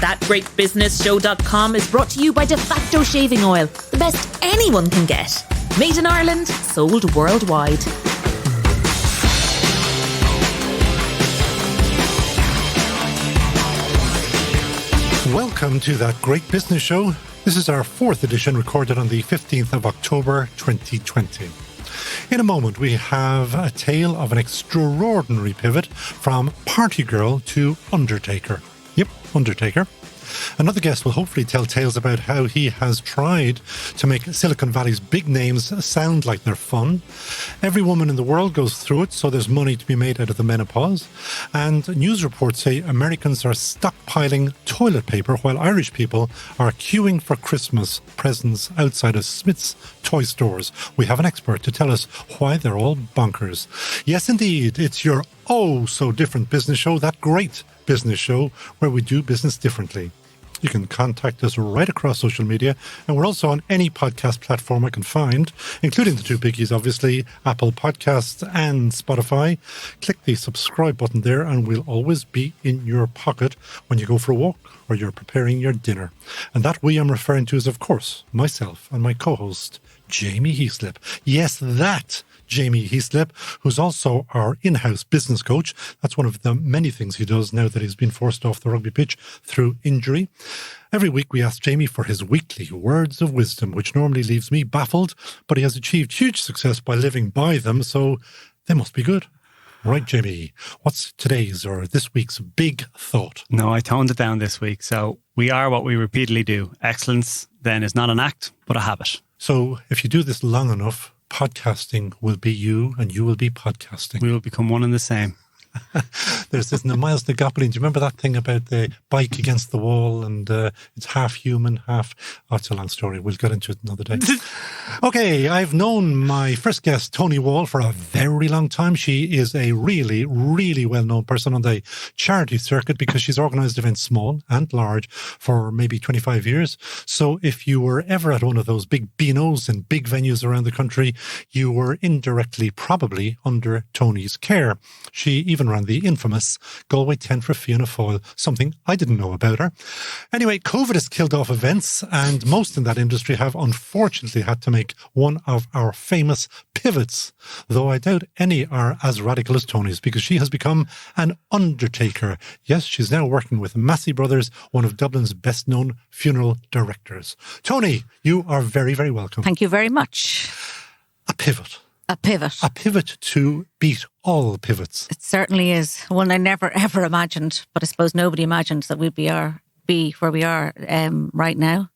ThatGreatBusinessShow.com is brought to you by De Facto Shaving Oil, the best anyone can get. Made in Ireland, sold worldwide. Welcome to That Great Business Show. This is our 4th edition, recorded on the 15th of October 2020. In a moment, we have a tale of an extraordinary pivot from party girl to undertaker. Yep, undertaker. Another guest will hopefully tell tales about how he has tried to make Silicon Valley's big names sound like they're fun. Every woman in the world goes through it, so there's money to be made out of the menopause. And news reports say Americans are stockpiling toilet paper while Irish people are queuing for Christmas presents outside of Smith's toy stores. We have an expert to tell us why they're all bonkers. Yes, indeed, it's your oh-so-different business show, That Great Business Show, where we do business differently. You can contact us right across social media, and we're also on any podcast platform I can find, including the two biggies, obviously, Apple Podcasts and Spotify. Click the subscribe button there, and we'll always be in your pocket when you go for a walk or you're preparing your dinner. And that we I'm referring to is, of course, myself and my co-host, Jamie Heaslip. Yes, that Jamie Heaslip, who's also our in-house business coach. That's one of the many things he does now that he's been forced off the rugby pitch through injury. Every week we ask Jamie for his weekly words of wisdom, which normally leaves me baffled, but he has achieved huge success by living by them, so they must be good. Right, Jamie, what's today's or this week's big thought? No, I toned it down this week. So we are what we repeatedly do. Excellence then is not an act, but a habit. So if you do this long enough, podcasting will be you and you will be podcasting. We will become one and the same. There's this Miles Nagopoulos. Do you remember that thing about the bike against the wall and it's half human, half... Oh, it's a long story. We'll get into it another day. Okay, I've known my first guest, Toni Wall, for a very long time. She is a really, really well-known person on the charity circuit because she's organised events small and large for maybe 25 years. So if you were ever at one of those big Beanos and big venues around the country, you were indirectly probably under Toni's care. She even ran the infamous Galway 10 for Fianna Fáil, something I didn't know about her. Anyway, COVID has killed off events, and most in that industry have unfortunately had to make one of our famous pivots, though I doubt any are as radical as Toni's, because she has become an undertaker. Yes, she's now working with Massey Brothers, one of Dublin's best-known funeral directors. Toni, you are very, very welcome. Thank you very much. A pivot. A pivot. A pivot to beat all pivots. It certainly is. One I never, ever imagined, but I suppose nobody imagined that we'd be where we are right now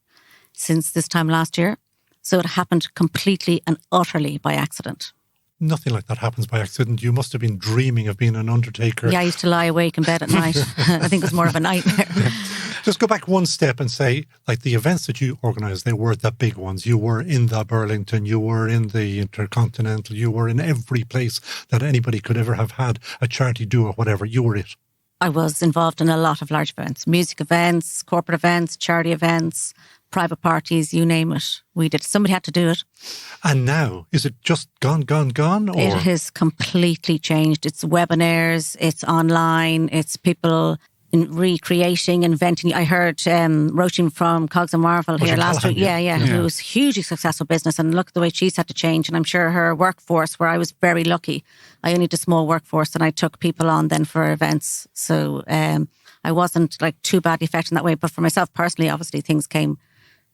since this time last year. So it happened completely and utterly by accident. Nothing like that happens by accident. You must have been dreaming of being an undertaker. Yeah, I used to lie awake in bed at night. I think it was more of a nightmare. Just go back one step and say, like, the events that you organised, they were the big ones. You were in the Burlington, you were in the Intercontinental, you were in every place that anybody could ever have had a charity do or whatever. You were it. I was involved in a lot of large events, music events, corporate events, charity events, private parties, you name it. We did. Somebody had to do it. And now, is it just gone? Or? It has completely changed. It's webinars, it's online, it's people in recreating, inventing. I heard Roisin from Cogs and Marvel here last week. Yeah. It was a hugely successful business, and look at the way she's had to change. And I'm sure her workforce, where I was very lucky, I only had a small workforce, and I took people on then for events. So I wasn't like too badly affected in that way. But for myself personally, obviously things came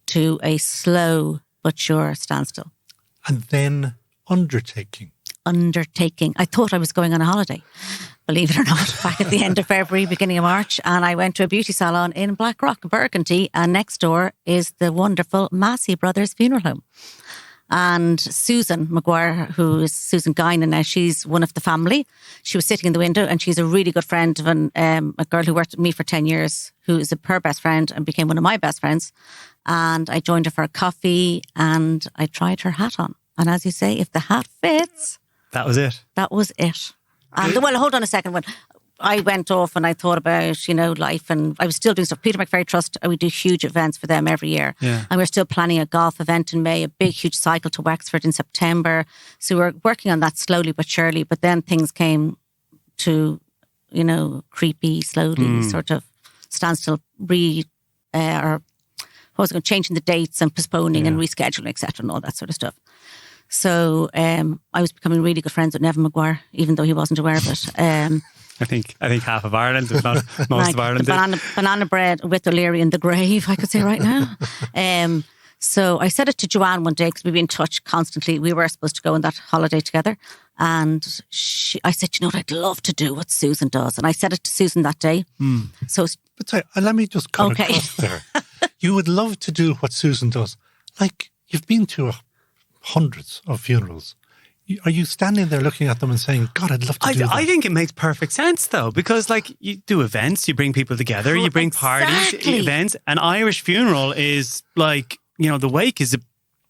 to a slow but sure standstill. And then undertaking. I thought I was going on a holiday, believe it or not, back at the end of February, beginning of March. And I went to a beauty salon in Blackrock, Burgundy. And next door is the wonderful Massey Brothers Funeral Home. And Susan Maguire, who is Susan Guinan now, she's one of the family. She was sitting in the window, and she's a really good friend of a girl who worked with me for 10 years, who is her best friend and became one of my best friends. And I joined her for a coffee, and I tried her hat on. And as you say, if the hat fits... That was it. That was it. And well, hold on a second. When I went off and I thought about, life, and I was still doing stuff. Peter McVerry Trust, we do huge events for them every year. Yeah. And we're still planning a golf event in May, a big, huge cycle to Wexford in September. So we're working on that slowly but surely. But then things came to, creepy, slowly, sort of. standstill, or what was it, changing the dates and postponing and rescheduling, etc., and all that sort of stuff. So I was becoming really good friends with Nevin Maguire, even though he wasn't aware of it. I think half of Ireland, if not most of Ireland, banana bread with O'Leary in the grave, I could say right now. So I said it to Joanne one day because we've been in touch constantly. We were supposed to go on that holiday together. And I said, you know what, I'd love to do what Susan does. And I said it to Susan that day. So, But sorry, let me just cut across there. You would love to do what Susan does. Like, you've been to hundreds of funerals. Are you standing there looking at them and saying, God, I'd love to do that? I think it makes perfect sense, though, because like you do events, you bring people together, you bring parties, events. An Irish funeral is like, you know, the wake is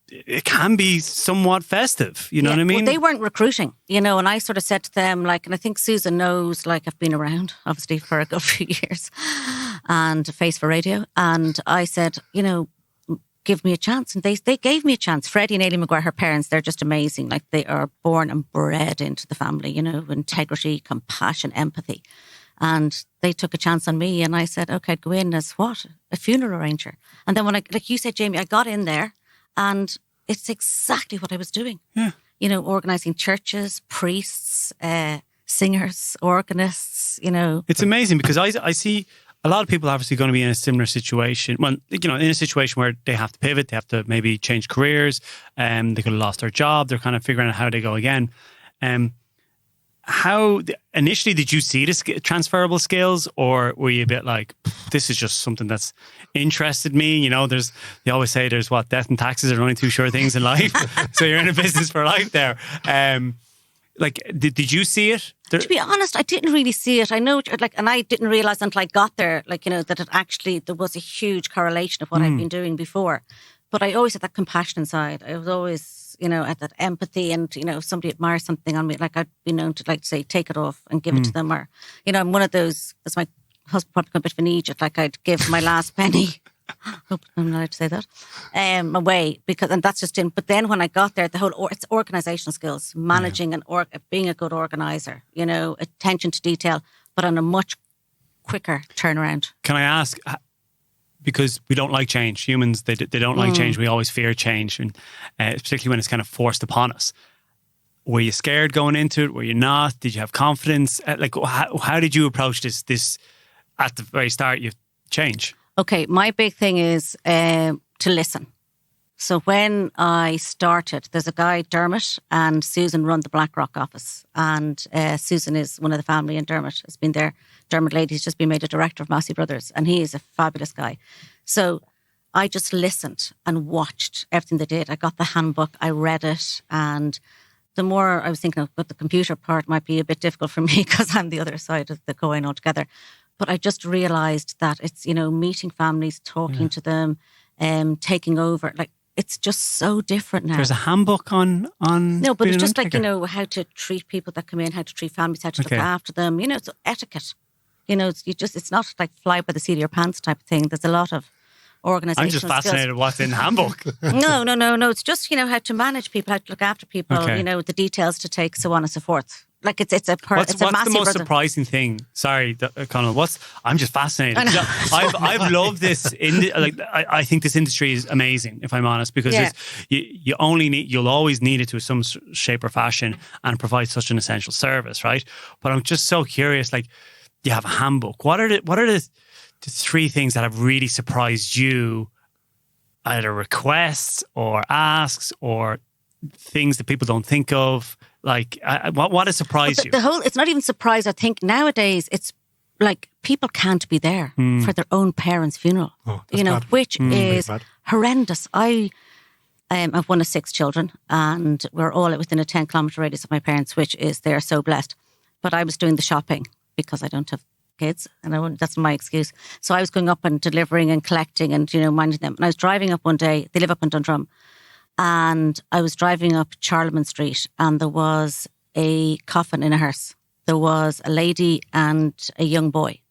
it can be somewhat festive. You know what I mean? Well, they weren't recruiting, you know, and I sort of said to them, like, and I think Susan knows, like, I've been around, obviously, for a good few years and a face for radio. And I said, you know, give me a chance. And they gave me a chance. Freddie and Aileen Maguire, her parents, they're just amazing. Like, they are born and bred into the family, you know, integrity, compassion, empathy. And they took a chance on me. And I said, okay, I'd go in as what? A funeral arranger. And then when like you said, Jamie, I got in there and it's exactly what I was doing. Yeah. You know, organising churches, priests, singers, organists, you know. It's amazing because I see a lot of people obviously going to be in a similar situation. Well, you know, in a situation where they have to pivot, they have to maybe change careers, they could have lost their job, they're kind of figuring out how they go again. How initially did you see the transferable skills, or were you a bit like, this is just something that's interested me? You know, they always say there's death and taxes are only two sure things in life. So you're in a business for life there. Like, did you see it? To be honest, I didn't really see it. I know, like, and I didn't realise until I got there, like, you know, that there was a huge correlation of what I'd been doing before. But I always had that compassion inside. I was always, you know, had that empathy, and, you know, if somebody admires something on me, like, I'd be known to, like, say, take it off and give it to them. Or, you know, I'm one of those, as my husband probably got a bit of an Egypt, like, I'd give my last penny. Hope I'm not allowed to say that. Away, and that's just in. But then when I got there, it's organisational skills, managing and being a good organiser. You know, attention to detail, but on a much quicker turnaround. Can I ask? Because we don't like change. Humans, they don't like change. We always fear change, and particularly when it's kind of forced upon us. Were you scared going into it? Were you not? Did you have confidence? Like, how did you approach this at the very start? You change. Okay, my big thing is to listen. So when I started, there's a guy, Dermot, and Susan run the Blackrock office. And Susan is one of the family, and Dermot has been there. Dermot Lady's just been made a director of Massey Brothers, and he is a fabulous guy. So I just listened and watched everything they did. I got the handbook, I read it, and the more I was thinking of, but the computer part might be a bit difficult for me because I'm the other side of the coin altogether. But I just realised that it's, you know, meeting families, talking to them, taking over. Like, it's just so different now. There's a handbook on No, but it's just undertaker. like, you know, how to treat people that come in, how to treat families, how to look after them. You know, it's etiquette. You know, it's not like fly by the seat of your pants type of thing. There's a lot of organisational I'm just fascinated what's in the handbook. No. It's just, you know, how to manage people, how to look after people, you know, the details to take, so on and so forth. Like, it's a What's it's a the most brother. surprising thing? Sorry, Conal. I'm just fascinated. I've loved this. I think this industry is amazing, if I'm honest, because you'll always need it to some shape or fashion, and provide such an essential service, right? But I'm just so curious. Like, you have a handbook. What are the three things that have really surprised you? Either requests or asks or things that people don't think of. Like, what has surprised you? It's not even surprise. I think nowadays it's like people can't be there for their own parents' funeral, you know, which is horrendous. I've one of 6 children, and we're all within a 10-kilometre radius of my parents, which is, they're so blessed. But I was doing the shopping because I don't have kids, and that's my excuse. So I was going up and delivering and collecting and, you know, minding them. And I was driving up one day, they live up in Dundrum, and I was driving up Charlemagne Street, and there was a coffin in a hearse. There was a lady and a young boy.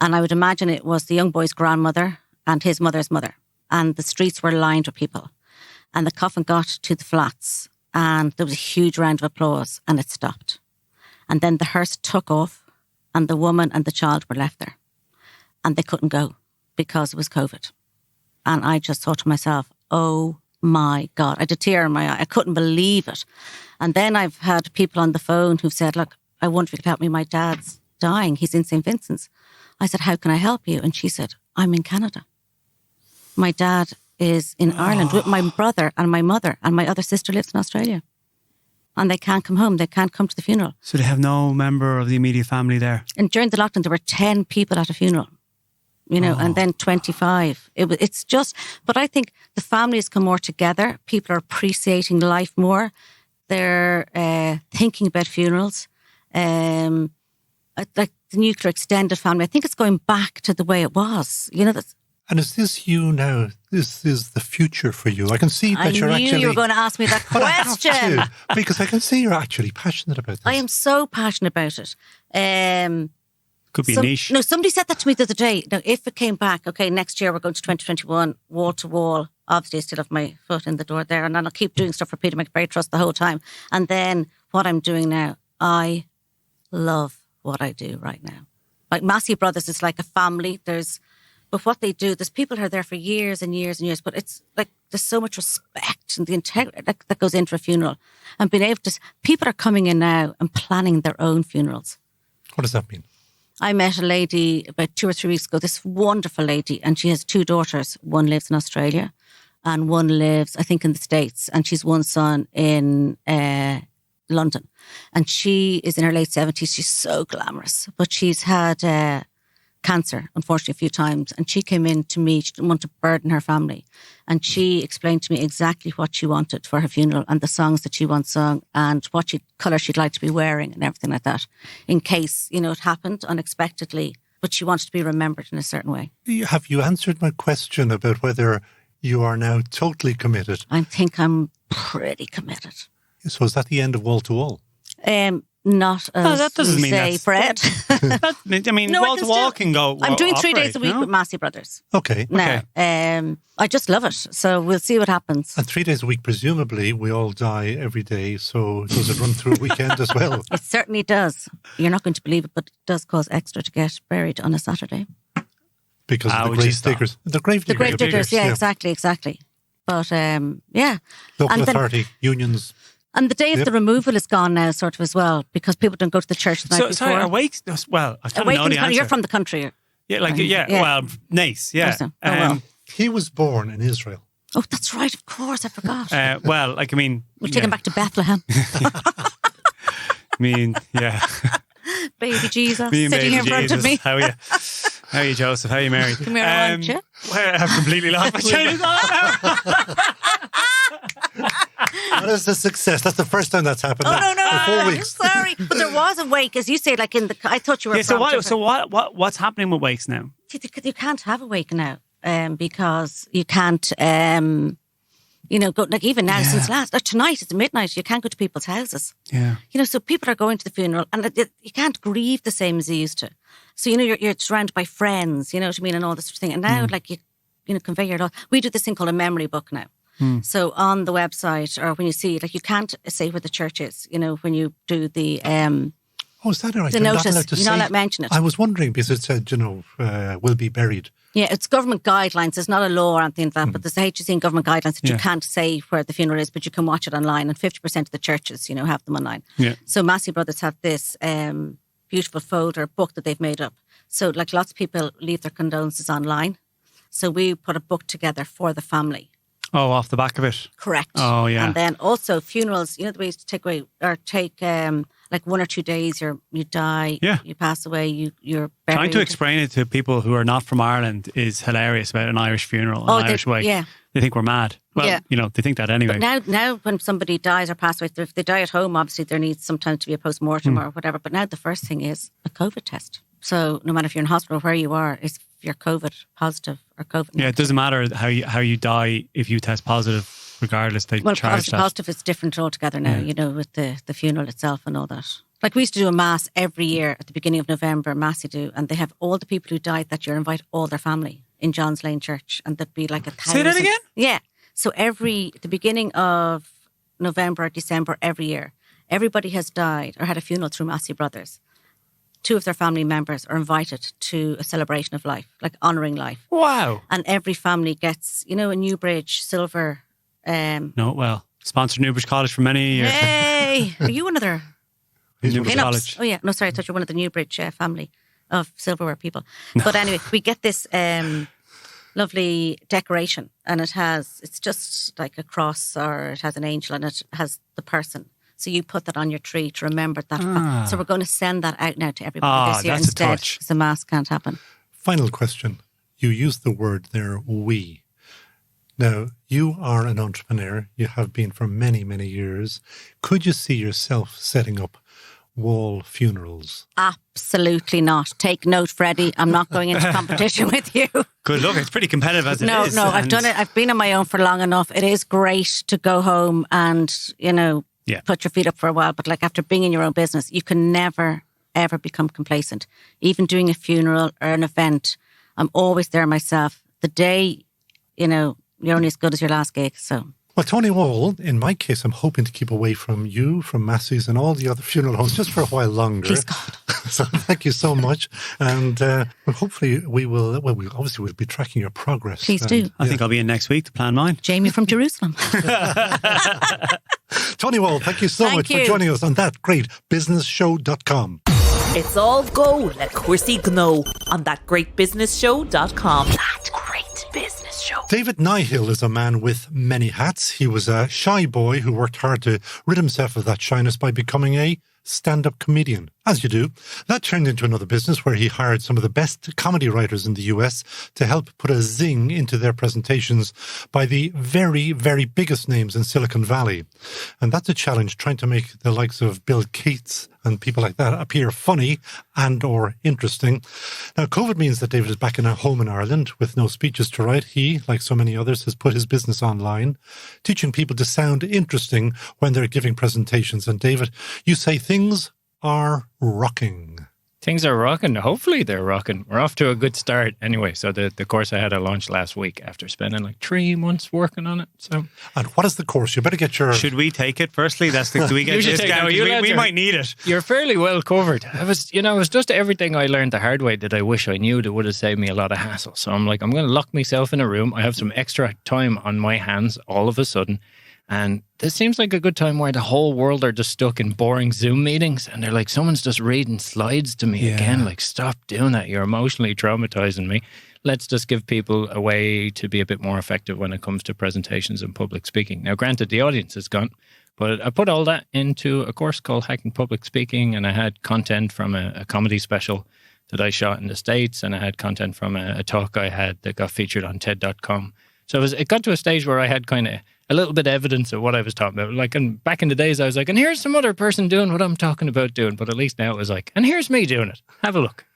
And I would imagine it was the young boy's grandmother and his mother's mother. And the streets were lined with people. And the coffin got to the flats, and there was a huge round of applause, and it stopped. And then the hearse took off, and the woman and the child were left there. and they couldn't go because it was COVID. And I just thought to myself, oh my God, I had a tear in my eye. I couldn't believe it. And then I've had people on the phone who've said, look, I wonder if you could help me. My dad's dying. He's in St. Vincent's. I said, how can I help you? And she said, I'm in Canada. My dad is in Ireland with my brother and my mother, and my other sister lives in Australia. And they can't come home. They can't come to the funeral. So they have no member of the immediate family there? And during the lockdown, there were 10 people at a funeral, and then 25. It's just, but I think the families come more together. People are appreciating life more. They're thinking about funerals. Like the nuclear extended family, I think it's going back to the way it was. And is this you now? This is the future for you. I can see that you're actually... I knew you were going to ask me that question. I have to, because I can see you're actually passionate about this. I am so passionate about it. Could be niche. No, somebody said that to me the other day. Now, if it came back, okay, next year we're going to 2021, wall to wall. Obviously, I still have my foot in the door there, and then I'll keep doing stuff for Peter McBride Trust the whole time. And then what I'm doing now, I love what I do right now. Like Massey Brothers is like a family. But what they do, there's people who are there for years and years and years, but it's like there's so much respect and the integrity that goes into a funeral. And being able to, people are coming in now and planning their own funerals. What does that mean? I met a lady about 2 or 3 weeks ago, this wonderful lady, and she has 2 daughters. One lives in Australia and one lives, I think, in the States. And she's one son in London. And she is in her late 70s. She's so glamorous, but she's had cancer, unfortunately, a few times. And she came in to me. She didn't want to burden her family. And she explained to me exactly what she wanted for her funeral and the songs that she wants sung and what colour she'd like to be wearing and everything like that, in case, it happened unexpectedly, but she wanted to be remembered in a certain way. Have you answered my question about whether you are now totally committed? I think I'm pretty committed. So is that the end of Wall to Wall? Not as that doesn't we mean say, Fred. Wall to wall can go. I'm doing 3 operate, days a week with Massey Brothers. Okay. Now, I just love it. So we'll see what happens. And 3 days a week, presumably, we all die every day. So does it run through a weekend as well? It certainly does. You're not going to believe it, but it does cause extra to get buried on a Saturday. Because of the grave diggers. The grave diggers. The grave diggers, yeah, exactly. But, yeah. Local authority, unions. And the day of the removal is gone now, sort of, as well, because people don't go to the church the night before. Sorry, Awake? Well, I kind of know the answer. You're from the country. Well, nice, yeah. He was born in Israel. Oh, that's right, of course, I forgot. We'll take him back to Bethlehem. Yeah. Baby Jesus, sitting in front of me. How are you, Joseph? How are you, Mary? Come here, I want you. I've completely lost my train of thought. That is a success. That's the first time that's happened. No. For 4 weeks. Sorry, but there was a wake, as you say, like I thought you were. Yeah. So what's happening with wakes now? You can't have a wake now, because you can't. Go like even now since tonight it's midnight. You can't go to people's houses. Yeah. So people are going to the funeral, and you can't grieve the same as you used to. So you're surrounded by friends. You know what I mean, and all this sort of thing. And now, like you convey your loss. We do this thing called a memory book now. So on the website, or when you see, like, you can't say where the church is, when you do the... is that right? The notice, you're not allowed to mention it. I was wondering, because it said, will be buried. Yeah, it's government guidelines. There's not a law or anything like that, but there's the HSE and government guidelines that you can't say where the funeral is, but you can watch it online, and 50% of the churches, have them online. Yeah. So Massey Brothers have this beautiful folder book that they've made up. So, like, lots of people leave their condolences online. So we put a book together for the family. Oh, off the back of it. Correct. Oh, yeah. And then also funerals, the ways to take away, or take like 1 or 2 days, you die, you pass away, you're buried. Trying to explain it to people who are not from Ireland is hilarious about an Irish funeral, an Irish wake. Yeah. They think we're mad. Well, they think that anyway. But now when somebody dies or passes away, if they die at home, obviously there needs sometimes to be a post-mortem or whatever. But now the first thing is a COVID test. So no matter if you're in hospital, where you are, if you're COVID positive or COVID negative. Yeah, it doesn't matter how you die if you test positive, regardless. They charge that. Positive is different altogether now, with the funeral itself and all that. Like, we used to do a mass every year at the beginning of November, Massey do, and they have all the people who died that year invite all their family in John's Lane Church, and there'd be like 1,000. Say that again? Yeah. So the beginning of November or December every year, everybody has died or had a funeral through Massey Brothers. 2 of their family members are invited to a celebration of life, like honouring life. Wow. And every family gets, a Newbridge silver. Sponsored Newbridge College for many years. Hey, are you one of their? Newbridge College. Oh yeah, no, sorry, I thought you were one of the Newbridge family of silverware people. No. But anyway, we get this lovely decoration, and it's just like a cross, or it has an angel, and it has the person. So you put that on your tree to remember that. So we're going to send that out now to everybody this year instead, because the mass can't happen. Final question. You used the word there, we. Now, you are an entrepreneur. You have been for many, many years. Could you see yourself setting up Wall funerals? Absolutely not. Take note, Freddie. I'm not going into competition with you. Good luck. It's pretty competitive as it is. No, I've done it. I've been on my own for long enough. It is great to go home and, put your feet up for a while. But like after being in your own business, you can never, ever become complacent. Even doing a funeral or an event, I'm always there myself. The day, you're only as good as your last gig. So. Well, Toni Wall, in my case, I'm hoping to keep away from you, from Massey's and all the other funeral homes just for a while longer. Please God. So thank you so much. And hopefully we will, we obviously will be tracking your progress. Please do. I think I'll be in next week to plan mine. Jamie from Jerusalem. Toni Wall, thank you so much for joining us on that great businessshow.com. It's all go, let Cursey know on thatgreatbusinessshow.com. That Great Business Show. David Nihill is a man with many hats. He was a shy boy who worked hard to rid himself of that shyness by becoming a stand-up comedian, as you do. That turned into another business where he hired some of the best comedy writers in the US to help put a zing into their presentations by the very, very biggest names in Silicon Valley. And that's a challenge, trying to make the likes of Bill Gates and people like that appear funny and or interesting. Now, COVID means that David is back in a home in Ireland with no speeches to write. He, like so many others, has put his business online, teaching people to sound interesting when they're giving presentations. And David, you say things are rocking. Things are rocking. Hopefully they're rocking. We're off to a good start anyway. So the course I had, I launched last week after spending like 3 months working on it. So, and what is the course? You better get your... Should we take it firstly? Do we get a discount? We might need it. You're fairly well covered. It was just everything I learned the hard way that I wish I knew that would have saved me a lot of hassle. So I'm like, I'm going to lock myself in a room. I have some extra time on my hands all of a sudden. And this seems like a good time where the whole world are just stuck in boring Zoom meetings. And they're like, someone's just reading slides to me again. Like, stop doing that. You're emotionally traumatizing me. Let's just give people a way to be a bit more effective when it comes to presentations and public speaking. Now, granted, the audience is gone, but I put all that into a course called Hacking Public Speaking. And I had content from a comedy special that I shot in the States. And I had content from a talk I had that got featured on TED.com. So it got to a stage where I had kind of a little bit of evidence of what I was talking about. Like, and back in the days, I was like, and here's some other person doing what I'm talking about doing. But at least now it was like, and here's me doing it. Have a look.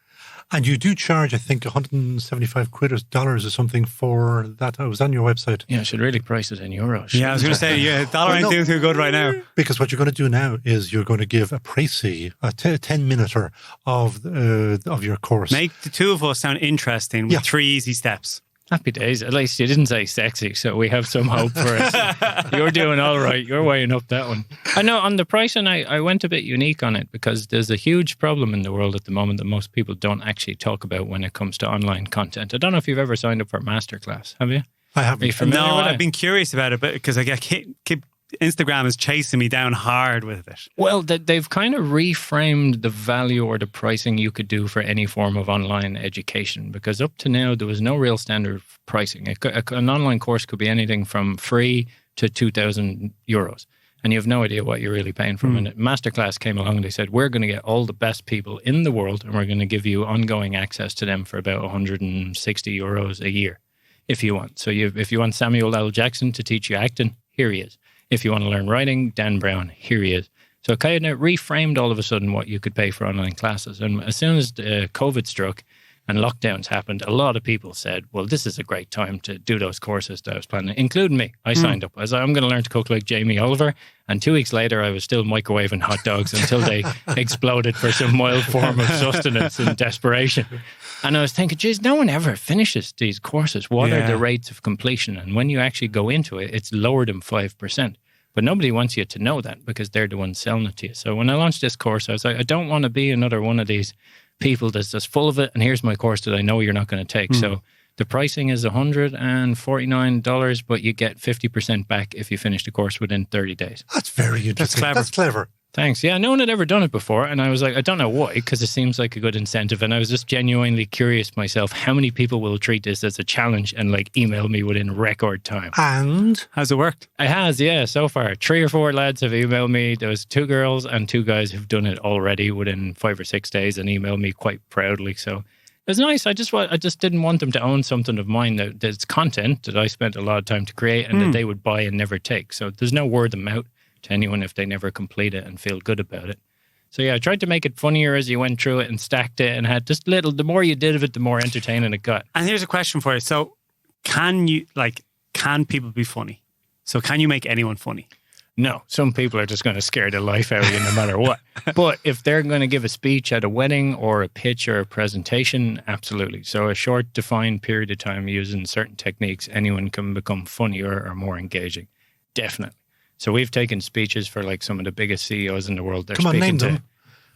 And you do charge, I think, 175 quid or dollars or something for that. I was on your website. Yeah, I should really price it in euros. Yeah, I was going to say, dollar ain't doing too good right now. Because what you're going to do now is you're going to give a précis, a 10-minuter of your course. Make the two of us sound interesting with 3 easy steps. Happy days. At least you didn't say sexy, so we have some hope for it. You're doing all right. You're weighing up that one. I know on the pricing, I went a bit unique on it because there's a huge problem in the world at the moment that most people don't actually talk about when it comes to online content. I don't know if you've ever signed up for a masterclass. Have you? I haven't. Are you familiar with it? I've been curious about it, but because I keep Instagram is chasing me down hard with it. Well, they've kind of reframed the value or the pricing you could do for any form of online education, because up to now, there was no real standard pricing. An online course could be anything from free to 2,000 euros, and you have no idea what you're really paying for. When Masterclass came along, they said, we're going to get all the best people in the world, and we're going to give you ongoing access to them for about 160 euros a year, if you want. So if you want Samuel L. Jackson to teach you acting, here he is. If you want to learn writing, Dan Brown, here he is. So it kind of reframed all of a sudden what you could pay for online classes. And as soon as COVID struck and lockdowns happened, a lot of people said, well, this is a great time to do those courses that I was planning, including me. I signed up. I was like, I'm going to learn to cook like Jamie Oliver. And 2 weeks later, I was still microwaving hot dogs until they exploded for some mild form of sustenance and desperation. And I was thinking, geez, no one ever finishes these courses. What are the rates of completion? And when you actually go into it, it's lower than 5%. But nobody wants you to know that because they're the ones selling it to you. So when I launched this course, I was like, I don't want to be another one of these people that's just full of it. And here's my course that I know you're not going to take. So the pricing is $149, but you get 50% back if you finish the course within 30 days. That's very interesting. That's clever. Thanks. Yeah, no one had ever done it before. And I was like, I don't know why, because it seems like a good incentive. And I was just genuinely curious myself, how many people will treat this as a challenge and like email me within record time? And how's it worked? It has, yeah, so far. 3 or 4 lads have emailed me. There was 2 girls and 2 guys who've done it already within 5 or 6 days and emailed me quite proudly. So it was nice. I just didn't want them to own something of mine that's content that I spent a lot of time to create and that they would buy and never take. So there's no word of mouth to anyone if they never complete it and feel good about it. So yeah, I tried to make it funnier as you went through it and stacked it and had just the more you did of it, the more entertaining it got. And here's a question for you. So can people be funny? So can you make anyone funny? No, some people are just going to scare the life out of you no matter what. But if they're going to give a speech at a wedding or a pitch or a presentation, absolutely. So a short, defined period of time using certain techniques, anyone can become funnier or more engaging. Definitely. So we've taken speeches for like some of the biggest CEOs in the world. They're speaking to.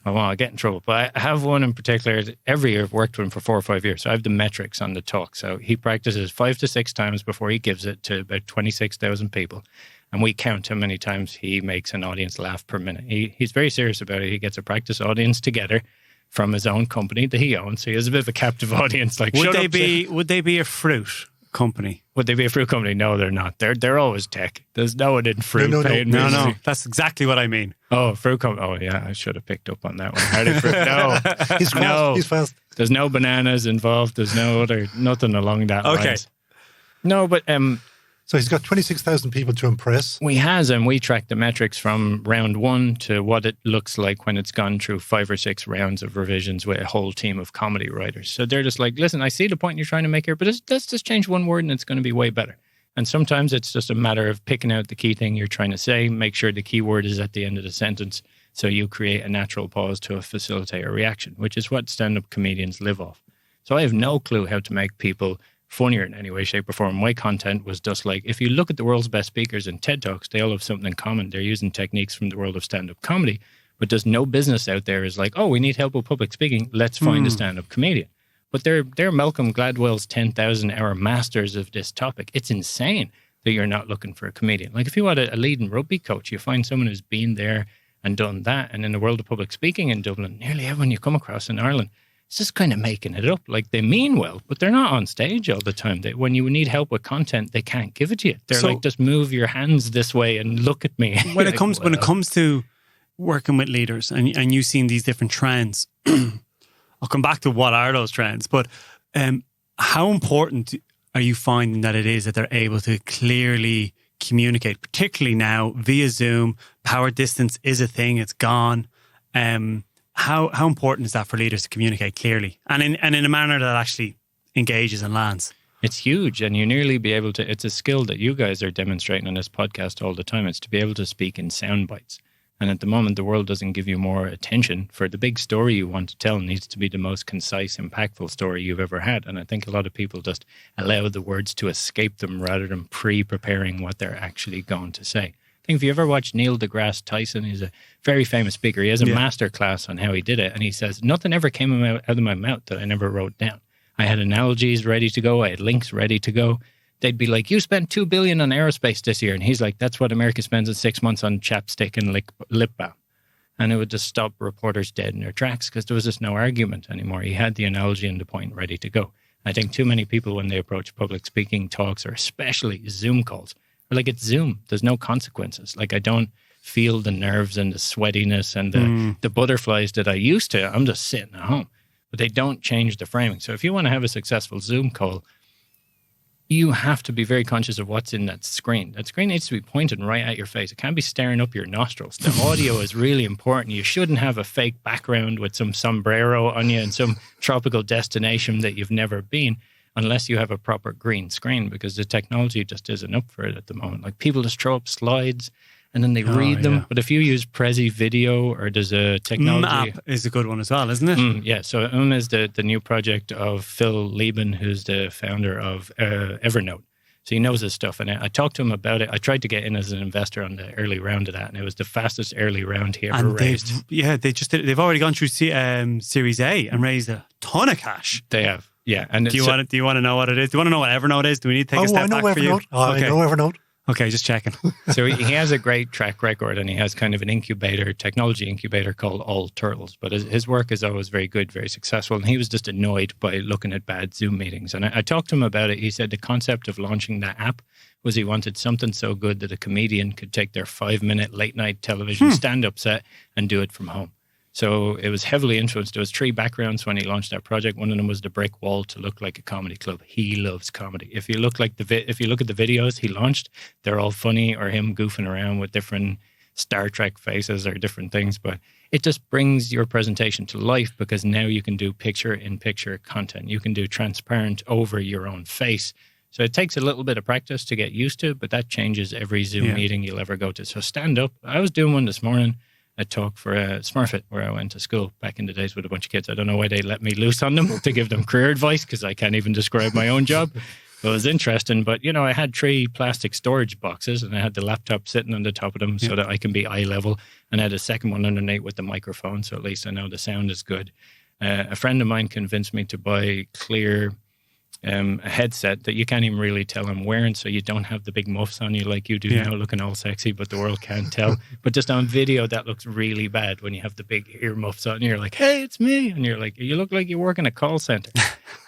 Oh, well, I'll get in trouble. But I have one in particular. Every year I've worked with him for 4 or 5 years. So I have the metrics on the talk. So he practices 5 to 6 times before he gives it to about 26,000 people. And we count how many times he makes an audience laugh per minute. He's very serious about it. He gets a practice audience together from his own company that he owns. So he has a bit of a captive audience. Like, would they be a fruit company? Would they be a fruit company? No, they're not. They're always tech. There's no one in fruit. No. That's exactly what I mean. Oh, fruit company. Oh, yeah. I should have picked up on that one. How did fruit? No. He's fast. There's no bananas involved. There's nothing along that lines. No, but so he's got 26,000 people to impress. And we track the metrics from round 1 to what it looks like when it's gone through 5 or 6 rounds of revisions with a whole team of comedy writers. So they're just like, listen, I see the point you're trying to make here, but let's just change one word and it's going to be way better. And sometimes it's just a matter of picking out the key thing you're trying to say, make sure the key word is at the end of the sentence so you create a natural pause to facilitate a reaction, which is what stand-up comedians live off. So I have no clue how to make people funnier in any way, shape, or form. My content was just like, if you look at the world's best speakers in TED Talks, they all have something in common. They're using techniques from the world of stand-up comedy, but there's no business out there is like, oh, we need help with public speaking. Let's find a stand-up comedian. But they're Malcolm Gladwell's 10,000-hour masters of this topic. It's insane that you're not looking for a comedian. Like if you want a leading rugby coach, you find someone who's been there and done that. And in the world of public speaking in Dublin, nearly everyone you come across in Ireland, it's just kind of making it up. Like they mean well, but they're not on stage all the time. When you need help with content, they can't give it to you. They're like, just move your hands this way and look at me. When it comes to working with leaders and you've seen these different trends, I'll come back to what are those trends, but how important are you finding that it is that they're able to clearly communicate, particularly now via Zoom? Power distance is a thing, it's gone. How important is that for leaders to communicate clearly and in a manner that actually engages and lands? It's huge, and you nearly be able to, it's a skill that you guys are demonstrating on this podcast all the time. It's to be able to speak in sound bites. And at the moment, the world doesn't give you more attention for the big story you want to tell. Needs to be the most concise, impactful story you've ever had. And I think a lot of people just allow the words to escape them rather than pre-preparing what they're actually going to say. I think if you ever watch Neil deGrasse Tyson, he's a very famous speaker. He has a masterclass on how he did it. And he says, nothing ever came out of my mouth that I never wrote down. I had analogies ready to go. I had links ready to go. They'd be like, you spent $2 billion on aerospace this year. And he's like, that's what America spends in 6 months on chapstick and lip balm. And it would just stop reporters dead in their tracks because there was just no argument anymore. He had the analogy and the point ready to go. I think too many people, when they approach public speaking talks or especially Zoom calls, are like, it's Zoom. There's no consequences. Like, I don't feel the nerves and the sweatiness and the butterflies that I used to. I'm just sitting at home. But they don't change the framing. So if you want to have a successful Zoom call, you have to be very conscious of what's in that screen. That screen needs to be pointed right at your face. It can't be staring up your nostrils. The audio is really important. You shouldn't have a fake background with some sombrero on you in some tropical destination that you've never been unless you have a proper green screen, because the technology just isn't up for it at the moment. Like, people just throw up slides and then they read them. But if you use Prezi Video, or there's a technology... app is a good one as well, isn't it? Yeah, so is the new project of Phil Lieben, who's the founder of Evernote. So he knows his stuff. And I talked to him about it. I tried to get in as an investor on the early round of that, and it was the fastest early round he ever raised. They've already gone through Series A and raised a ton of cash. They have, yeah. And do you want to know what it is? Do you want to know what Evernote is? Do we need to take a step back for you? I know Evernote. Okay, just checking. So he has a great track record, and he has kind of an incubator, technology incubator called All Turtles. But his work is always very good, very successful. And he was just annoyed by looking at bad Zoom meetings. And I talked to him about it. He said the concept of launching that app was he wanted something so good that a comedian could take their 5-minute late night television stand-up set and do it from home. So it was heavily influenced. There was 3 backgrounds when he launched that project. One of them was the brick wall to look like a comedy club. He loves comedy. If you look at the videos he launched, they're all funny or him goofing around with different Star Trek faces or different things. But it just brings your presentation to life because now you can do picture-in-picture content. You can do transparent over your own face. So it takes a little bit of practice to get used to, but that changes every Zoom meeting you'll ever go to. So stand up. I was doing one this morning. A talk for Smurfit where I went to school back in the days with a bunch of kids. I don't know why they let me loose on them to give them career advice because I can't even describe my own job. It was interesting, but I had 3 plastic storage boxes and I had the laptop sitting on the top of them so that I can be eye level, and I had a second one underneath with the microphone, so at least I know the sound is good. A friend of mine convinced me to buy clear a headset that you can't even really tell I'm wearing, so you don't have the big muffs on you like you do now, looking all sexy, but the world can't tell. But just on video, that looks really bad when you have the big ear muffs on. You're like, hey, it's me. And you're like, you look like you work in a call center.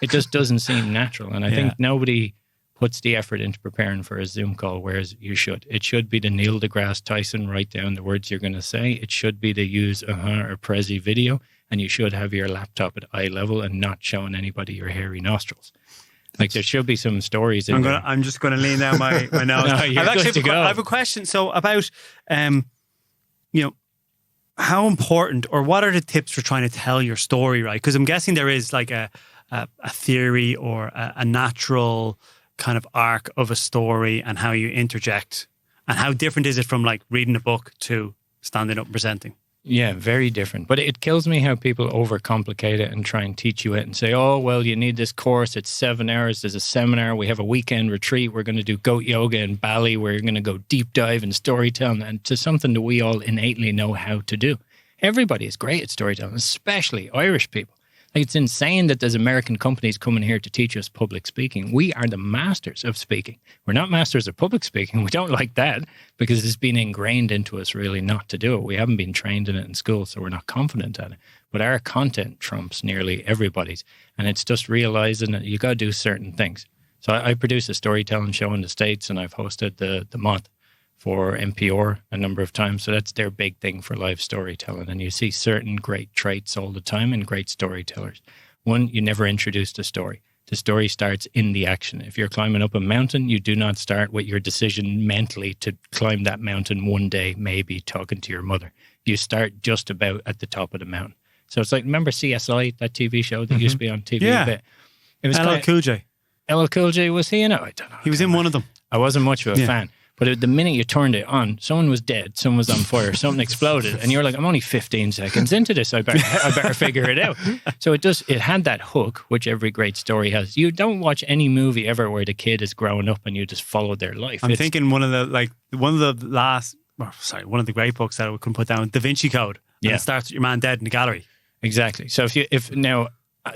It just doesn't seem natural. And I think nobody puts the effort into preparing for a Zoom call, whereas you should. It should be the Neil deGrasse Tyson, write down the words you're going to say. It should be the use or Prezi video, and you should have your laptop at eye level and not showing anybody your hairy nostrils. Like there should be some stories in there. I'm just going to lean down my nose. No, I have a question. So about, how important or what are the tips for trying to tell your story, right? Because I'm guessing there is like a theory or a natural kind of arc of a story and how you interject. And how different is it from like reading a book to standing up and presenting? Yeah, very different. But it kills me how people overcomplicate it and try and teach you it and say, oh, well, you need this course. It's 7 hours. There's a seminar. We have a weekend retreat. We're going to do goat yoga in Bali. We're going to go deep dive in storytelling, and to something that we all innately know how to do. Everybody is great at storytelling, especially Irish people. Like, it's insane that there's American companies coming here to teach us public speaking. We are the masters of speaking. We're not masters of public speaking. We don't like that because it's been ingrained into us really not to do it. We haven't been trained in it in school, so we're not confident at it. But our content trumps nearly everybody's. And it's just realizing that you got to do certain things. So I produce a storytelling show in the States, and I've hosted the month for NPR a number of times. So that's their big thing for live storytelling. And you see certain great traits all the time in great storytellers. One, you never introduce the story. The story starts in the action. If you're climbing up a mountain, you do not start with your decision mentally to climb that mountain one day, maybe talking to your mother. You start just about at the top of the mountain. So it's like, remember CSI, that TV show that used to be on TV a bit? It was LL Cool J. LL Cool J, was he in it? I don't know. He was in one of them. I wasn't much of a fan. But the minute you turned it on, someone was dead, someone was on fire, something exploded, and you're like, I'm only 15 seconds into this. I better figure it out. So it had that hook, which every great story has. You don't watch any movie ever where the kid is growing up and you just follow their life. I'm thinking one of the great books that I couldn't put down, Da Vinci Code. And it starts with your man dead in the gallery. Exactly. So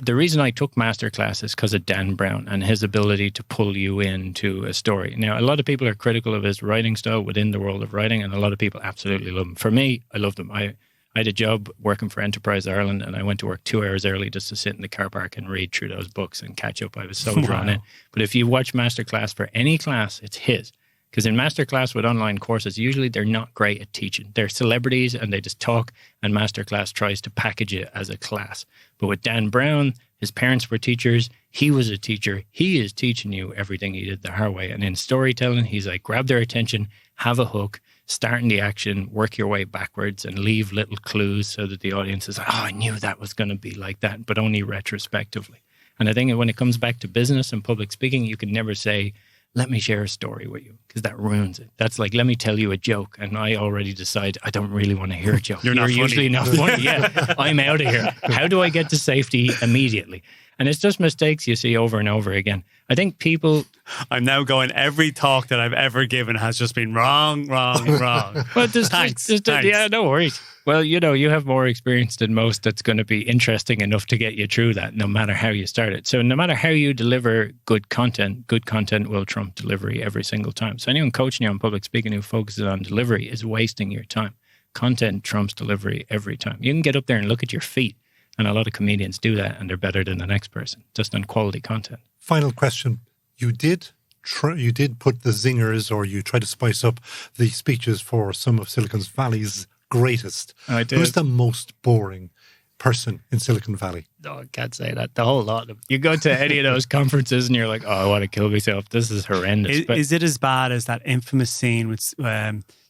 the reason I took masterclass is because of Dan Brown and his ability to pull you into a story. Now, a lot of people are critical of his writing style within the world of writing, and a lot of people absolutely love him. For me, I loved him. I had a job working for Enterprise Ireland, and I went to work 2 hours early just to sit in the car park and read through those books and catch up. I was so drawn in. But if you watch masterclass for any class, it's his. Because in masterclass with online courses, usually they're not great at teaching. They're celebrities and they just talk, and masterclass tries to package it as a class. But with Dan Brown, his parents were teachers. He was a teacher. He is teaching you everything he did the hard way. And in storytelling, he's like, grab their attention, have a hook, start in the action, work your way backwards, and leave little clues so that the audience is like, oh, I knew that was going to be like that, but only retrospectively. And I think when it comes back to business and public speaking, you can never say, let me share a story with you, because that ruins it. That's like, let me tell you a joke, and I already decide I don't really want to hear a joke. You're usually not funny. Yeah, I'm out of here. How do I get to safety immediately? And it's just mistakes you see over and over again. I think people... I'm now going, every talk that I've ever given has just been wrong. Well, thanks. Yeah, no worries. Well, you have more experience than most that's going to be interesting enough to get you through that, no matter how you start it. So no matter how you deliver good content will trump delivery every single time. So anyone coaching you on public speaking who focuses on delivery is wasting your time. Content trumps delivery every time. You can get up there and look at your feet, and a lot of comedians do that, and they're better than the next person, just on quality content. Final question. You did put the zingers, or you tried to spice up the speeches for some of Silicon Valley's greatest. I did. Who's the most boring person in Silicon Valley? No, I can't say that. The whole lot of them. You go to any of those conferences and you're like, oh, I want to kill myself. This is horrendous. Is it as bad as that infamous scene with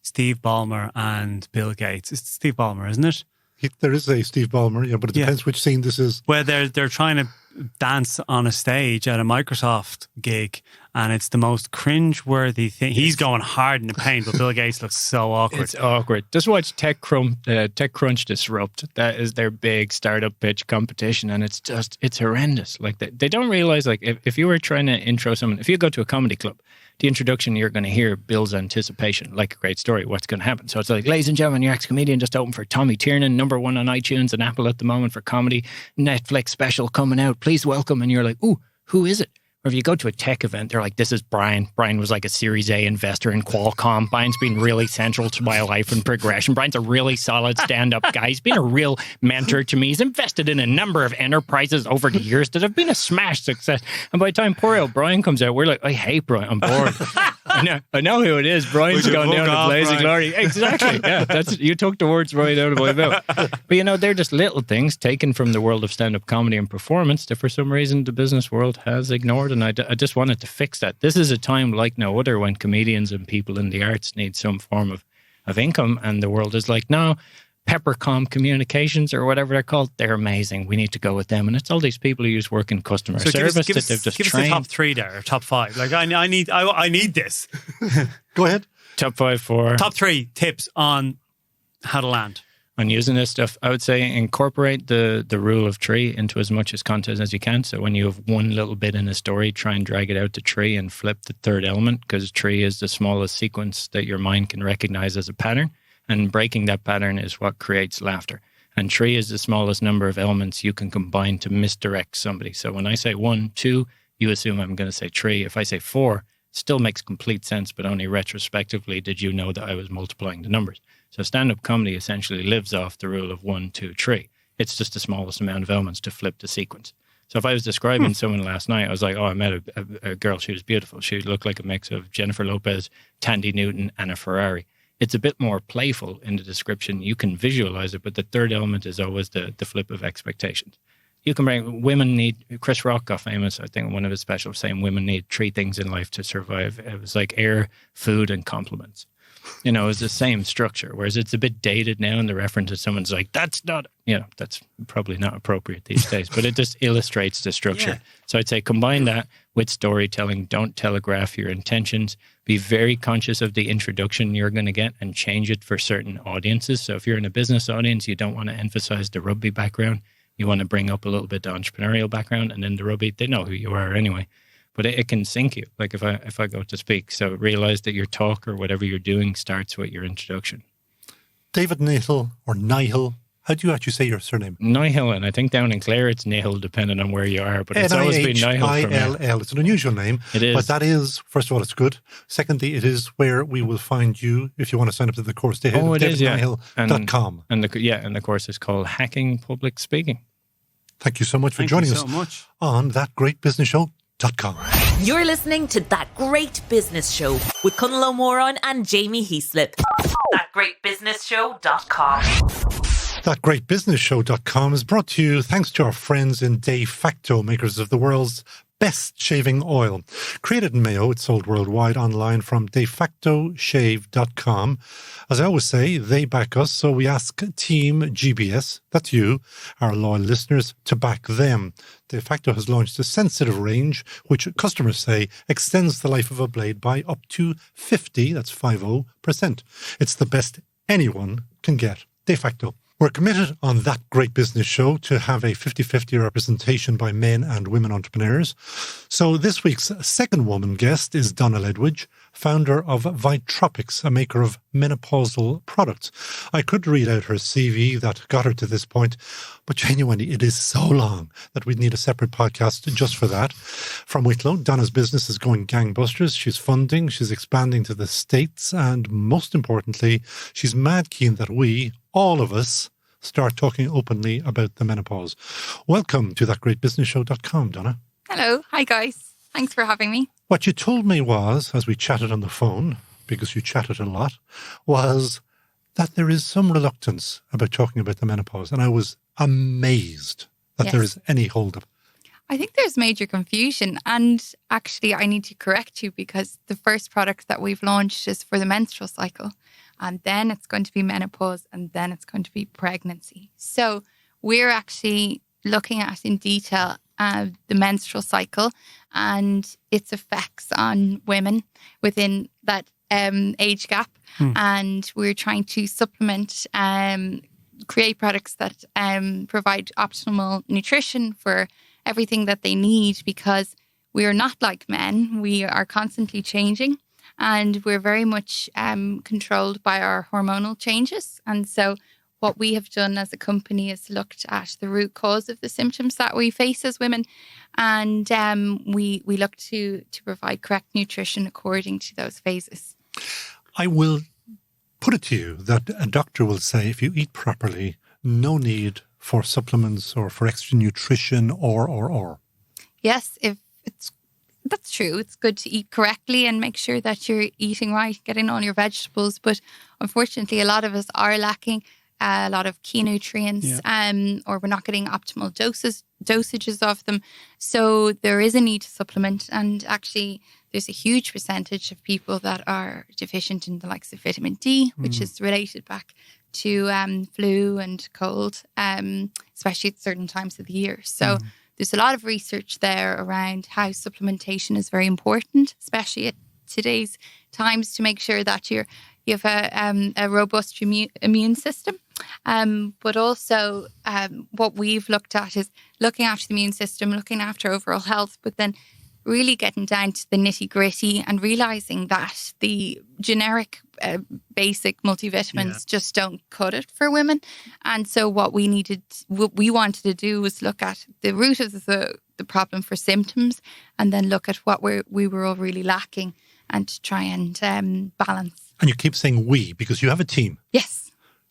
Steve Ballmer and Bill Gates? It's Steve Ballmer, isn't it? There is a Steve Ballmer, yeah, but it depends which scene this is. Where they're trying to dance on a stage at a Microsoft gig, and it's the most cringe-worthy thing. He's going hard in the paint, but Bill Gates looks so awkward. It's awkward. Just watch TechCrunch Disrupt. That is their big startup pitch competition, and it's horrendous. Like they don't realize, like if you were trying to intro someone, if you go to a comedy club, the introduction you're going to hear builds anticipation, like a great story, what's going to happen. So it's like, ladies and gentlemen, your ex-comedian just opened for Tommy Tiernan, #1 on iTunes and Apple at the moment for comedy, Netflix special coming out. Please welcome. And you're like, ooh, who is it? Or if you go to a tech event, they're like, this is Brian. Brian was like a Series A investor in Qualcomm. Brian's been really central to my life and progression. Brian's a really solid stand-up guy. He's been a real mentor to me. He's invested in a number of enterprises over the years that have been a smash success. And by the time poor old Brian comes out, we're like, I hate Brian. I'm bored. I know who it is. Brian's gone down to blazing glory. Exactly. Yeah, you took the words right out of my mouth. But they're just little things taken from the world of stand-up comedy and performance that for some reason the business world has ignored. And I just wanted to fix that. This is a time like no other when comedians and people in the arts need some form of income. And the world is like, no, Peppercom Communications or whatever they're called, they're amazing. We need to go with them. And it's all these people who use work in customer service that they've just trained. Give us the top 3 there, or top 5. Like I need this. Go ahead. Top 5 for... Top 3 tips on how to land. On using this stuff, I would say incorporate the rule of 3 into as much as content as you can. So when you have one little bit in a story, try and drag it out to 3 and flip the third element, because 3 is the smallest sequence that your mind can recognize as a pattern. And breaking that pattern is what creates laughter. And 3 is the smallest number of elements you can combine to misdirect somebody. So when I say 1, 2, you assume I'm going to say 3. If I say 4, it still makes complete sense, but only retrospectively did you know that I was multiplying the numbers. So stand-up comedy essentially lives off the rule of 1, 2, 3. It's just the smallest amount of elements to flip the sequence. So if I was describing someone last night, I was like, oh, I met a girl. She was beautiful. She looked like a mix of Jennifer Lopez, Tandy Newton, and a Ferrari. It's a bit more playful in the description. You can visualize it, but the third element is always the flip of expectations. You can bring women need... Chris Rock got famous, I think, in one of his specials, saying women need 3 things in life to survive. It was like air, food, and compliments. It's the same structure, whereas it's a bit dated now, and the reference to someone's like, that's not... that's probably not appropriate these days, but it just illustrates the structure. Yeah. So I'd say combine that with storytelling. Don't telegraph your intentions. Be very conscious of the introduction you're going to get and change it for certain audiences. So if you're in a business audience, you don't want to emphasize the rugby background. You want to bring up a little bit the entrepreneurial background, and then the rugby, they know who you are anyway. But it can sink you, like if I go to speak. So realize that your talk or whatever you're doing starts with your introduction. David Nihill, or Nihill. How do you actually say your surname? Nihill, and I think down in Clare it's Nihill, depending on where you are. But it's always been Nihill for me. Nihill. It's an unusual name. It is. But that is, first of all, it's good. Secondly, it is where we will find you if you want to sign up to the course. It is, yeah. DavidNihill.com. And the course is called Hacking Public Speaking. Thank you so much for joining us on ThatGreatBusinessShow.com. You're listening to That Great Business Show with Conal O'Moran and Jamie Heaslip. ThatGreatBusinessShow.com. ThatGreatBusinessShow.com is brought to you thanks to our friends in De Facto, makers of the world's best shaving oil. Created in Mayo, it's sold worldwide online from defactoshave.com. As I always say, they back us, so we ask TeamGBS, that's you, our loyal listeners, to back them. De Facto has launched a sensitive range, which customers say extends the life of a blade by up to 50%. It's the best anyone can get. De Facto. We're committed on That Great Business Show to have a 50-50 representation by men and women entrepreneurs. So this week's second woman guest is Donna Ledwidge, founder of Vitropics, a maker of menopausal products. I could read out her CV that got her to this point, but genuinely it is so long that we'd need a separate podcast just for that. From Wicklow, Donna's business is going gangbusters. She's funding, she's expanding to the States, and most importantly, she's mad keen that we, all of us, start talking openly about the menopause. Welcome to thatgreatbusinessshow.com, Donna. Hello. Hi, guys. Thanks for having me. What you told me was, as we chatted on the phone, because you chatted a lot, was that there is some reluctance about talking about the menopause. And I was amazed that there is any hold-up. I think there's major confusion. And actually, I need to correct you because the first product that we've launched is for the menstrual cycle. And then it's going to be menopause, and then it's going to be pregnancy. So we're actually looking at in detail the menstrual cycle and its effects on women within that age gap. And we're trying to supplement, create products that provide optimal nutrition for everything that they need, because we are not like men. We are constantly changing. And we're very much controlled by our hormonal changes. And so what we have done as a company is looked at the root cause of the symptoms that we face as women. And we look to provide correct nutrition according to those phases. I will put it to you that a doctor will say if you eat properly, no need for supplements or for extra nutrition or. Yes, that's true. It's good to eat correctly and make sure that you're eating right, getting all your vegetables. But unfortunately, a lot of us are lacking a lot of key nutrients, or we're not getting optimal dosages of them. So there is a need to supplement. And actually, there's a huge percentage of people that are deficient in the likes of vitamin D, which is related back to flu and cold, especially at certain times of the year. So there's a lot of research there around how supplementation is very important, especially at today's times, to make sure that you have a robust immune system. But also what we've looked at is looking after the immune system, looking after overall health, but then really getting down to the nitty gritty and realizing that the generic basic multivitamins just don't cut it for women. And so what we wanted to do was look at the root of the problem for symptoms, and then look at what we were all really lacking and to try and balance. And you keep saying we, because you have a team. Yes.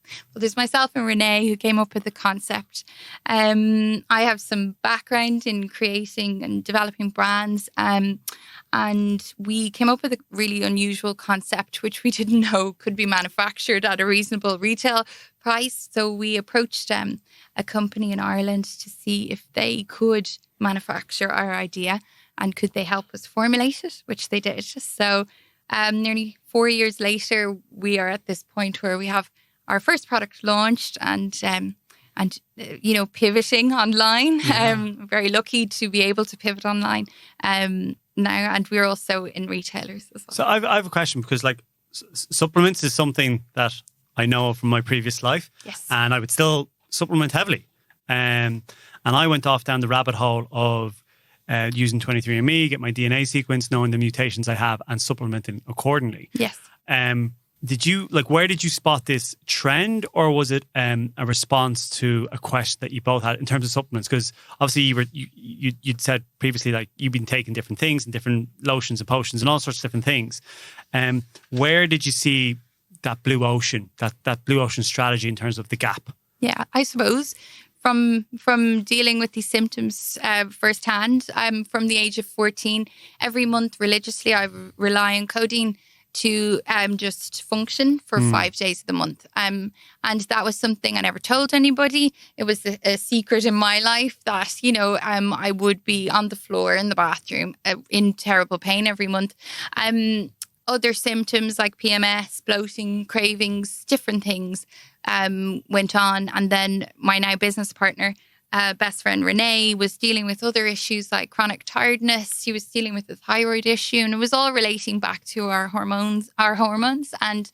Well, there's myself and Renee who came up with the concept. I have some background in creating and developing brands, and we came up with a really unusual concept, which we didn't know could be manufactured at a reasonable retail price. So we approached a company in Ireland to see if they could manufacture our idea and could they help us formulate it, which they did. So nearly 4 years later, we are at this point where we have our first product launched and pivoting online. Very lucky to be able to pivot online now, and we're also in retailers as well. So I have a question, because supplements is something that I know from my previous life. Yes. And I would still supplement heavily. And I went off down the rabbit hole of using 23andMe, get my DNA sequence, knowing the mutations I have, and supplementing accordingly. Yes. Where did you spot this trend, or was it a response to a question that you both had in terms of supplements? Because obviously you'd said previously, you've been taking different things and different lotions and potions and all sorts of different things. Where did you see that blue ocean, that blue ocean strategy in terms of the gap? Yeah, I suppose from dealing with these symptoms firsthand, from the age of 14, every month religiously I rely on codeine to just function for 5 days of the month. And that was something I never told anybody. It was a secret in my life that, I would be on the floor in the bathroom in terrible pain every month. Other symptoms like PMS, bloating, cravings, different things went on. And then my now business partner best friend Renee was dealing with other issues like chronic tiredness. She was dealing with the thyroid issue, and it was all relating back to our hormones. And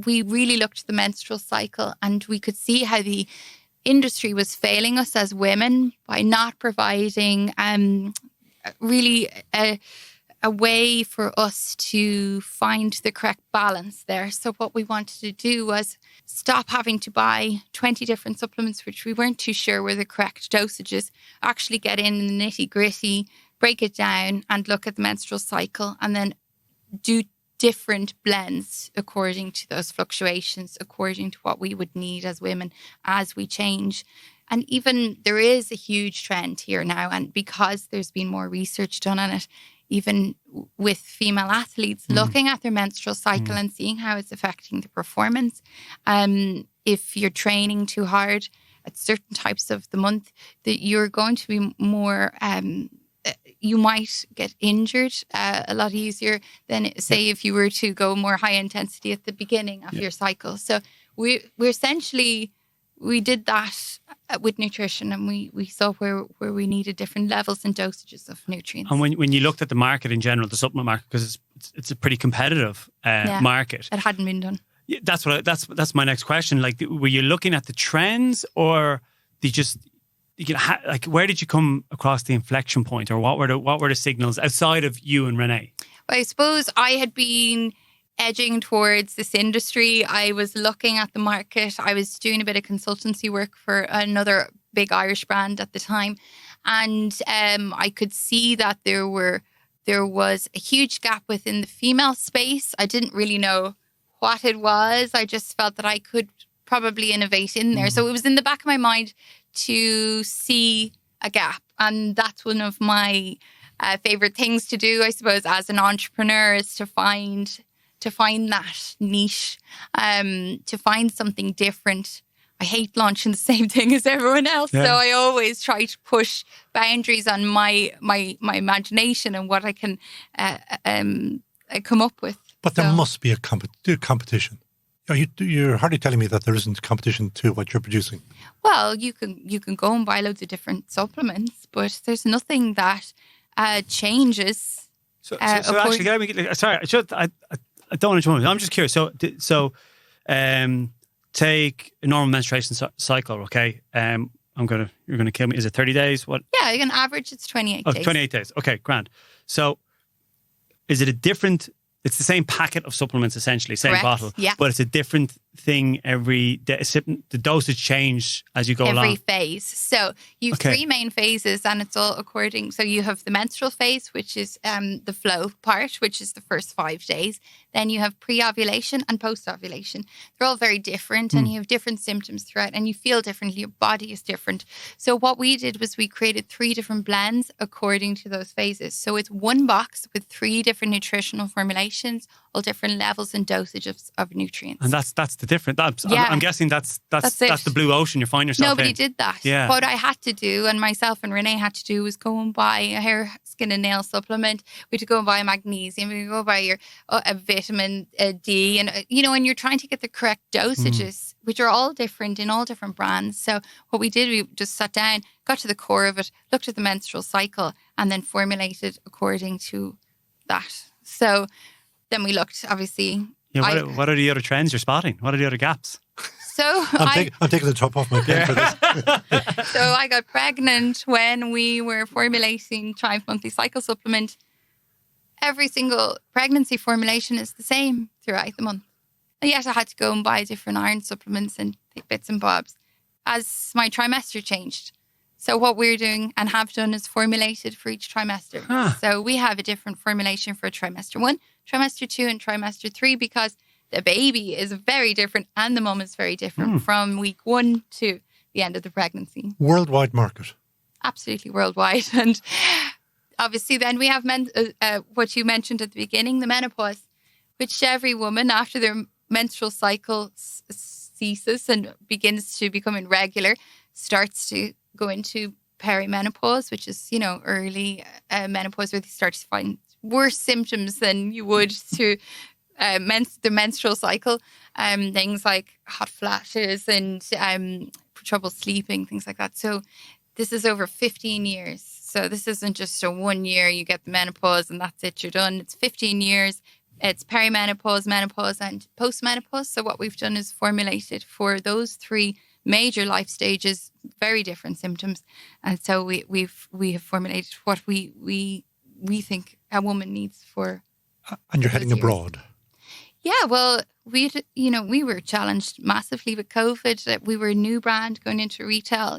we really looked at the menstrual cycle, and we could see how the industry was failing us as women by not providing really a way for us to find the correct balance there. So what we wanted to do was stop having to buy 20 different supplements, which we weren't too sure were the correct dosages, actually get in the nitty gritty, break it down and look at the menstrual cycle, and then do different blends according to those fluctuations, according to what we would need as women as we change. And even there is a huge trend here now, and because there's been more research done on it, even with female athletes looking at their menstrual cycle and seeing how it's affecting the performance. If you're training too hard at certain types of the month, that you're going to be more, you might get injured a lot easier than, say, if you were to go more high intensity at the beginning of your cycle. So we essentially, we did that with nutrition, and we saw where we needed different levels and dosages of nutrients. And when you looked at the market in general, the supplement market, because it's a pretty competitive market, it hadn't been done. Yeah, that's my next question. Like, were you looking at the trends, or where did you come across the inflection point, or what were the signals outside of you and Renee? Well, I suppose I had been edging towards this industry. I was looking at the market. I was doing a bit of consultancy work for another big Irish brand at the time. And I could see that there was a huge gap within the female space. I didn't really know what it was. I just felt that I could probably innovate in there. So it was in the back of my mind to see a gap. And that's one of my favorite things to do, I suppose, as an entrepreneur, is to find that niche, to find something different. I hate launching the same thing as everyone else. Yeah. So I always try to push boundaries on my imagination and what I can come up with. But there must be a competition. You're hardly telling me that there isn't competition to what you're producing. Well, you can go and buy loads of different supplements, but there's nothing that changes. So actually, sorry, I don't want to jump in. I'm just curious. So, take a normal menstruation cycle, okay? You're gonna kill me. Is it 30 days? What? Yeah, on average, it's 28 days. 28 days. Okay, grand. So, is it it's the same packet of supplements, essentially, same Correct. bottle, but it's a different thing every day. The dosage change as you go along. Every phase. So you have three main phases, and it's all according. So you have the menstrual phase, which is the flow part, which is the first 5 days. Then you have pre-ovulation and post-ovulation. They're all very different, and you have different symptoms throughout, and you feel differently. Your body is different. So what we did was we created 3 different blends according to those phases. So it's one box with 3 different nutritional formulations, all different levels and dosages of nutrients. And that's the difference. I'm guessing that's the blue ocean you find yourself Nobody in. did that. Yeah. What I had to do, and myself and Renee had to do, was go and buy a hair, skin and nail supplement. We had to go and buy magnesium. We had to go buy a vitamin D. And, and you're trying to get the correct dosages, which are all different in all different brands. So what we did, we just sat down, got to the core of it, looked at the menstrual cycle, and then formulated according to that. So then we looked, obviously. Yeah, what are the other trends you're spotting? What are the other gaps? So I'm taking the top off my pen for this. So I got pregnant when we were formulating Triumph Monthly Cycle Supplement. Every single pregnancy formulation is the same throughout the month. And yet I had to go and buy different iron supplements and bits and bobs as my trimester changed. So what we're doing and have done is formulated for each trimester. So we have a different formulation for trimester 1, trimester 2, and trimester 3, because the baby is very different and the mum is very different from week 1 to the end of the pregnancy. Worldwide market. Absolutely worldwide. And obviously then we have what you mentioned at the beginning, the menopause, which every woman after their menstrual cycle ceases and begins to become irregular, starts to go into perimenopause, which is, early menopause, where they start to find worse symptoms than you would to the menstrual cycle. Things like hot flashes and trouble sleeping, things like that. So this is over 15 years. So this isn't just a 1 year, you get the menopause and that's it, you're done. It's 15 years. It's perimenopause, menopause, and postmenopause. So what we've done is formulated for those 3 major life stages, very different symptoms. And so we have formulated what we think a woman needs for. And you're heading years. abroad. Yeah, well, we were challenged massively with COVID. We were a new brand going into retail,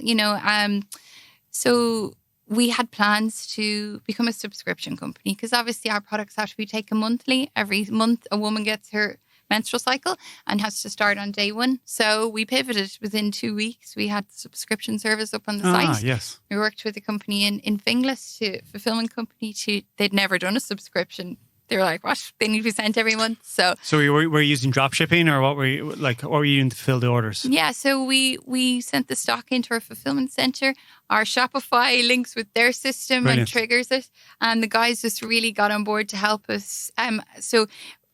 so we had plans to become a subscription company because obviously our products have to be taken monthly. Every month a woman gets her menstrual cycle and has to start on day 1. So we pivoted within 2 weeks. We had the subscription service up on the site. Yes. We worked with a company in Finglas, fulfillment company. They'd never done a subscription. They were like, what? They need to be sent every month. So were you using drop shipping, or what were you using to fill the orders? Yeah, so we sent the stock into our fulfillment center. Our Shopify links with their system Brilliant. and triggers it. And the guys just really got on board to help us. So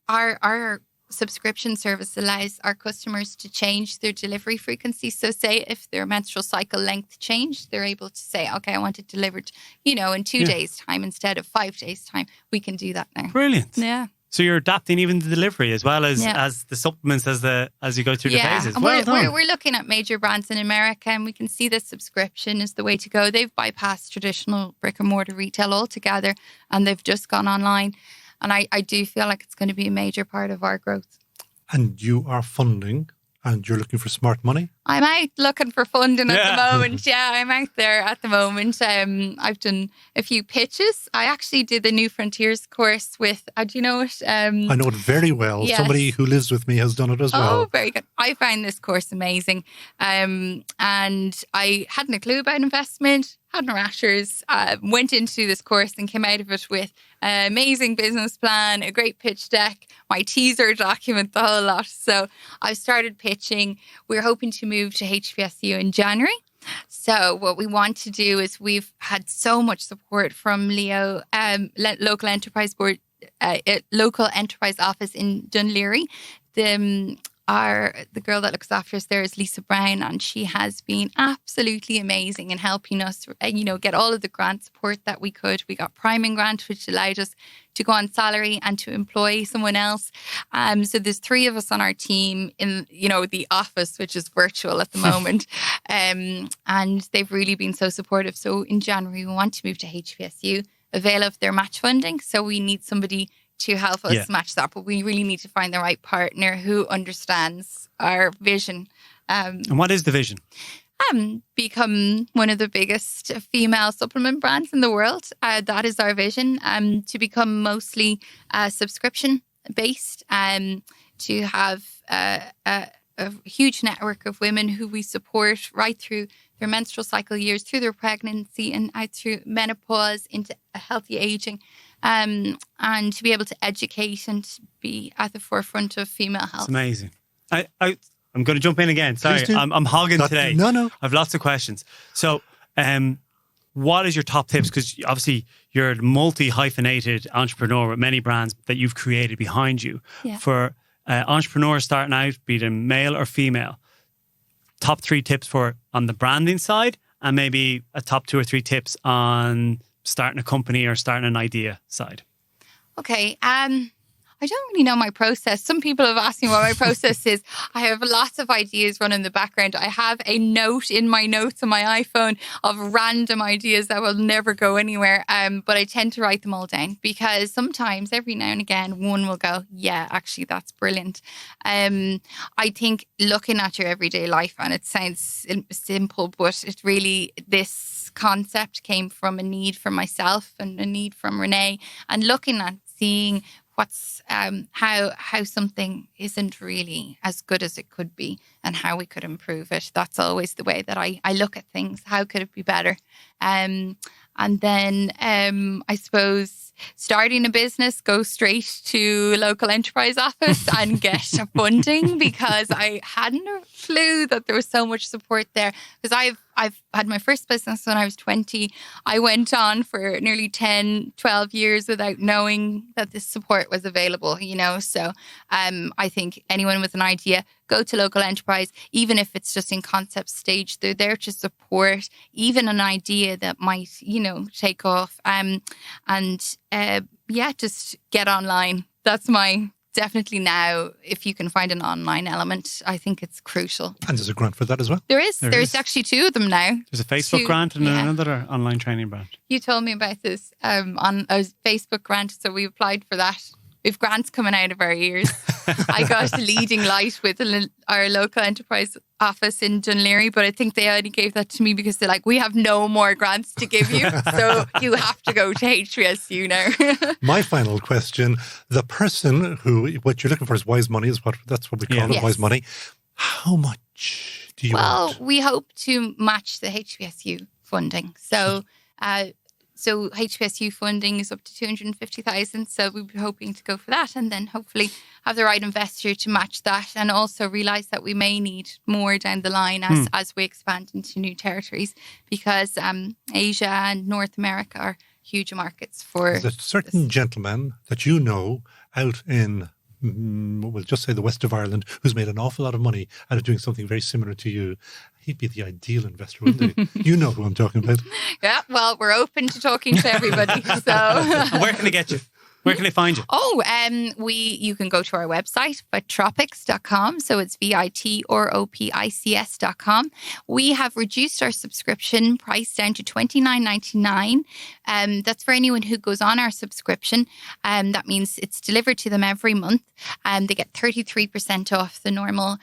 our subscription service allows our customers to change their delivery frequency. So say if their menstrual cycle length changed, they're able to say, okay, I want it delivered, in 2 days' time instead of 5 days' time. We can do that now. Brilliant. Yeah. So you're adapting even the delivery as well as the supplements as you go through the phases. And Well done. we're looking at major brands in America, and we can see that subscription is the way to go. They've bypassed traditional brick and mortar retail altogether, and they've just gone online. And I do feel like it's going to be a major part of our growth. And you are funding, and you're looking for smart money? I'm out looking for funding at the moment. Yeah, I'm out there at the moment. I've done a few pitches. I actually did the New Frontiers course with, do you know it? I know it very well. Yes. Somebody who lives with me has done it as well. Oh, very good. I found this course amazing. And I hadn't a clue about investment, had no rashers, went into this course and came out of it with an amazing business plan, a great pitch deck, my teaser document, the whole lot. So I started pitching. We're hoping to move to HBSU in January. So what we want to do is we've had so much support from Leo, local enterprise board, local enterprise office in Dunleary. The girl that looks after us there is Lisa Brown, and she has been absolutely amazing in helping us, get all of the grant support that we could. We got priming grant, which allowed us to go on salary and to employ someone else. So there's 3 of us on our team in, the office, which is virtual at the moment. And they've really been so supportive. So in January, we want to move to HBSU, avail of their match funding. So we need somebody to help us match that, but we really need to find the right partner who understands our vision. And what is the vision? Become one of the biggest female supplement brands in the world. That is our vision. To become mostly subscription based, to have a huge network of women who we support right through their menstrual cycle years, through their pregnancy, and out through menopause into a healthy aging. And to be able to educate and to be at the forefront of female health. It's amazing. I'm going to jump in again. Sorry, I'm hogging today. No. I have lots of questions. So, what is your top tips? Because obviously you're a multi-hyphenated entrepreneur with many brands that you've created behind you. Yeah. For entrepreneurs starting out, be them male or female, top 3 tips on the branding side, and maybe a top 2 or 3 tips on starting a company or starting an idea side. Okay. I don't really know my process. Some people have asked me what my process is. I have lots of ideas running in the background. I have a note in my notes on my iPhone of random ideas that will never go anywhere. But I tend to write them all down because sometimes, every now and again, one will go, yeah, actually, that's brilliant. I think looking at your everyday life, and it sounds simple, but it really, this concept came from a need for myself and a need from Renee, and looking at seeing what's how something isn't really as good as it could be and how we could improve it. That's always the way that I look at things. How could it be better? And then I suppose starting a business, go straight to local enterprise office and get funding, because I hadn't a clue that there was so much support there. Because I've had my first business when I was 20. I went on for nearly 10, 12 years without knowing that this support was available, you know. So I think anyone with an idea, go to local enterprise, even if it's just in concept stage. They're there to support even an idea that might, you know, take off. Just get online. That's my... Definitely now, if you can find an online element, I think it's crucial. And there's a grant for that as well? There is. There's actually 2 of them now. There's a Facebook grant and another online training grant. You told me about this on a Facebook grant, so we applied for that. We've grants coming out of our ears. I got a leading light with our local enterprise office in Dunleary, but I think they only gave that to me because they're like, we have no more grants to give you, so you have to go to HBSU now. My final question, the person who, what you're looking for is wise money, that's what we call it, Yes. wise money. How much do you want? Well, we hope to match the HBSU funding. So HBSU funding is up to 250,000. So we'll be hoping to go for that, and then hopefully have the right investor to match that, and also realise that we may need more down the line as we expand into new territories, because Asia and North America are huge markets for... There's a certain gentleman that you know out in, we'll just say the west of Ireland, who's made an awful lot of money out of doing something very similar to you. He'd be the ideal investor, wouldn't he? You know who I'm talking about. Yeah, well, we're open to talking to everybody. So, Where can they get you? Where can they find you? You can go to our website, Vitropics.com. So it's VITROPICS.com. We have reduced our subscription price down to $29.99. That's for anyone who goes on our subscription. That means it's delivered to them every month. They get 33% off the normal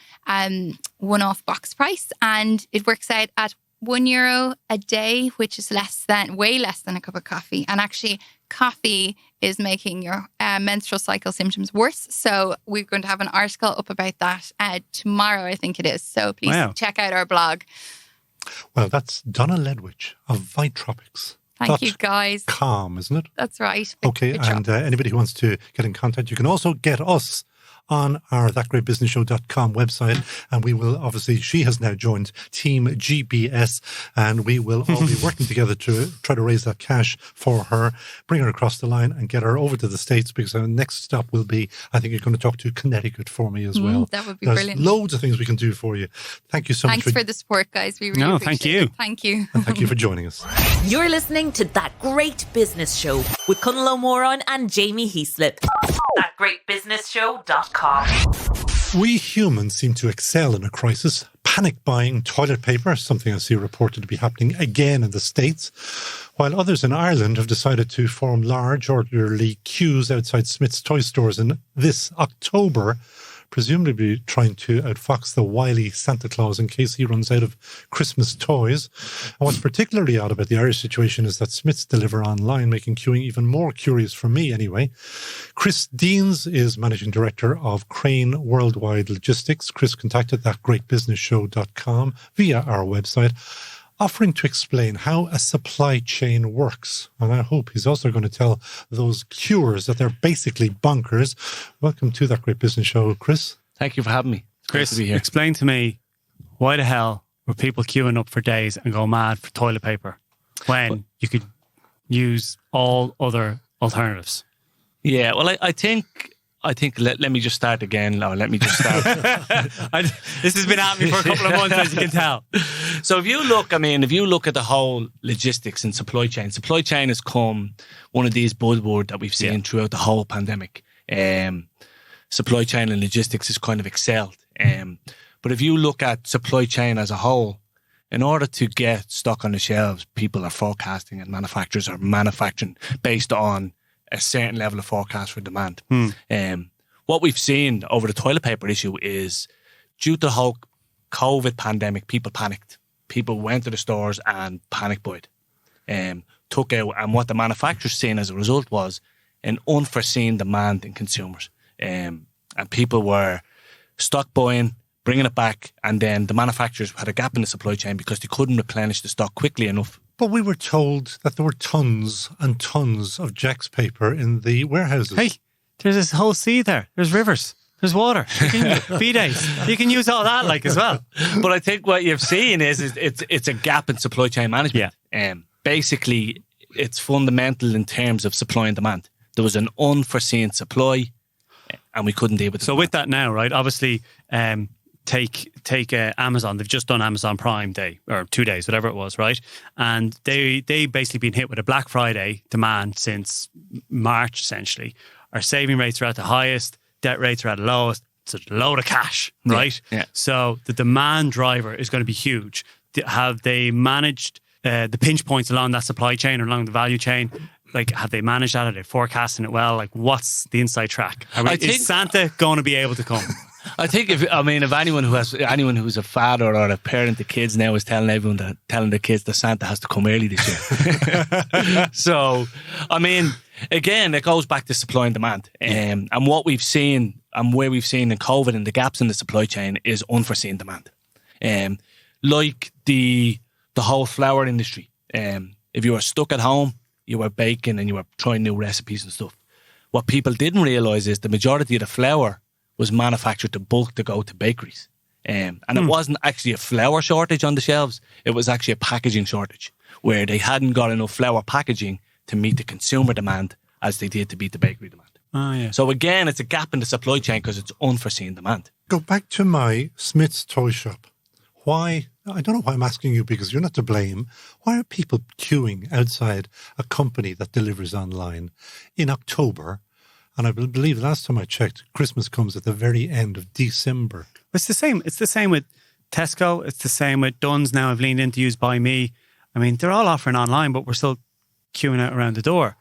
one-off box price. And it works out at €1 a day, which is way less than a cup of coffee. And actually, coffee is making your menstrual cycle symptoms worse. So we're going to have an article up about that tomorrow, I think it is. So please check out our blog. Well, that's Donna Ledwidge of Vitropics. Thank you, guys. .com, isn't it? That's right. Okay, and anybody who wants to get in contact, you can also get us on our thatgreatbusinessshow.com website, and we will obviously, she has now joined TeamGBS, and we will all be working together to try to raise that cash for her, bring her across the line and get her over to the States, because our next stop will be, I think you're going to talk to Connecticut for me as well. That would be There's brilliant. Loads of things we can do for you. Thank you so much. Thanks for the support, guys. We really appreciate it. Thank you. And thank you for joining us. You're listening to That Great Business Show with Connell Moran and Jamie Heaslip. ThatGreatBusinessShow.com. We humans seem to excel in a crisis. Panic buying toilet paper, something I see reported to be happening again in the States, while others in Ireland have decided to form large orderly queues outside Smith's toy stores in this October, presumably trying to outfox the wily Santa Claus in case he runs out of Christmas toys. And what's particularly odd about the Irish situation is that Smiths deliver online, making queuing even more curious for me anyway. Chris Deans is Managing Director of Crane Worldwide Logistics. Chris contacted thatgreatbusinessshow.com via our website, offering to explain how a supply chain works. And I hope he's also going to tell those queuers that they're basically bonkers. Welcome to That Great Business Show, Chris. Thank you for having me. Chris, to be here. Explain to me, why the hell were people queuing up for days and go mad for toilet paper when you could use all other alternatives? Yeah, well, I think let me just start again. No, let me just start. This has been happening for a couple of months, as you can tell. So if you look at the whole logistics and supply chain has come one of these buzzwords that we've seen throughout the whole pandemic. Supply chain and logistics has kind of excelled. But if you look at supply chain as a whole, in order to get stock on the shelves, people are forecasting and manufacturers are manufacturing based on a certain level of forecast for demand. What we've seen over the toilet paper issue is due to the whole COVID pandemic, people panicked. People went to the stores and panic bought, took out, and what the manufacturers seen as a result was an unforeseen demand in consumers. And people were stock buying, bringing it back, and then the manufacturers had a gap in the supply chain because they couldn't replenish the stock quickly enough But we were told that there were tons and tons of Jex paper in the warehouses. Hey, there's this whole sea there. There's rivers. There's water. You can B-days. You can use all that as well. But I think what you've seen is it's a gap in supply chain management. Yeah. Basically, it's fundamental in terms of supply and demand. There was an unforeseen supply, and we couldn't deal with it. So with that now, right? Obviously, take Amazon. They've just done Amazon Prime Day or 2 days, whatever it was, right? And they basically been hit with a Black Friday demand since March. Essentially, our saving rates are at the highest, debt rates are at the lowest. It's a load of cash, right? Yeah. So the demand driver is going to be huge. Have they managed the pinch points along that supply chain or along the value chain? Like, have they managed that? Are they forecasting it well? Like, what's the inside track? Is Santa going to be able to come? I think if anyone who's a father or a parent of kids now is telling the kids that Santa has to come early this year. So, I mean, again, it goes back to supply and demand. And what we've seen and where we've seen in COVID and the gaps in the supply chain is unforeseen demand. Like the whole flour industry. If you were stuck at home, you were baking and you were trying new recipes and stuff. What people didn't realise is the majority of the flour was manufactured to bulk to go to bakeries. And it wasn't actually a flour shortage on the shelves. It was actually a packaging shortage where they hadn't got enough flour packaging to meet the consumer demand as they did to meet the bakery demand. Oh, yeah. So again, it's a gap in the supply chain because it's unforeseen demand. Go back to my Smith's toy shop. Why? I don't know why I'm asking you because you're not to blame. Why are people queuing outside a company that delivers online in October? And I believe last time I checked, Christmas comes at the very end of December. It's the same. It's the same with Tesco. It's the same with Dunn's now. I've leaned in to use Buy Me. I mean, they're all offering online, but we're still queuing out around the door.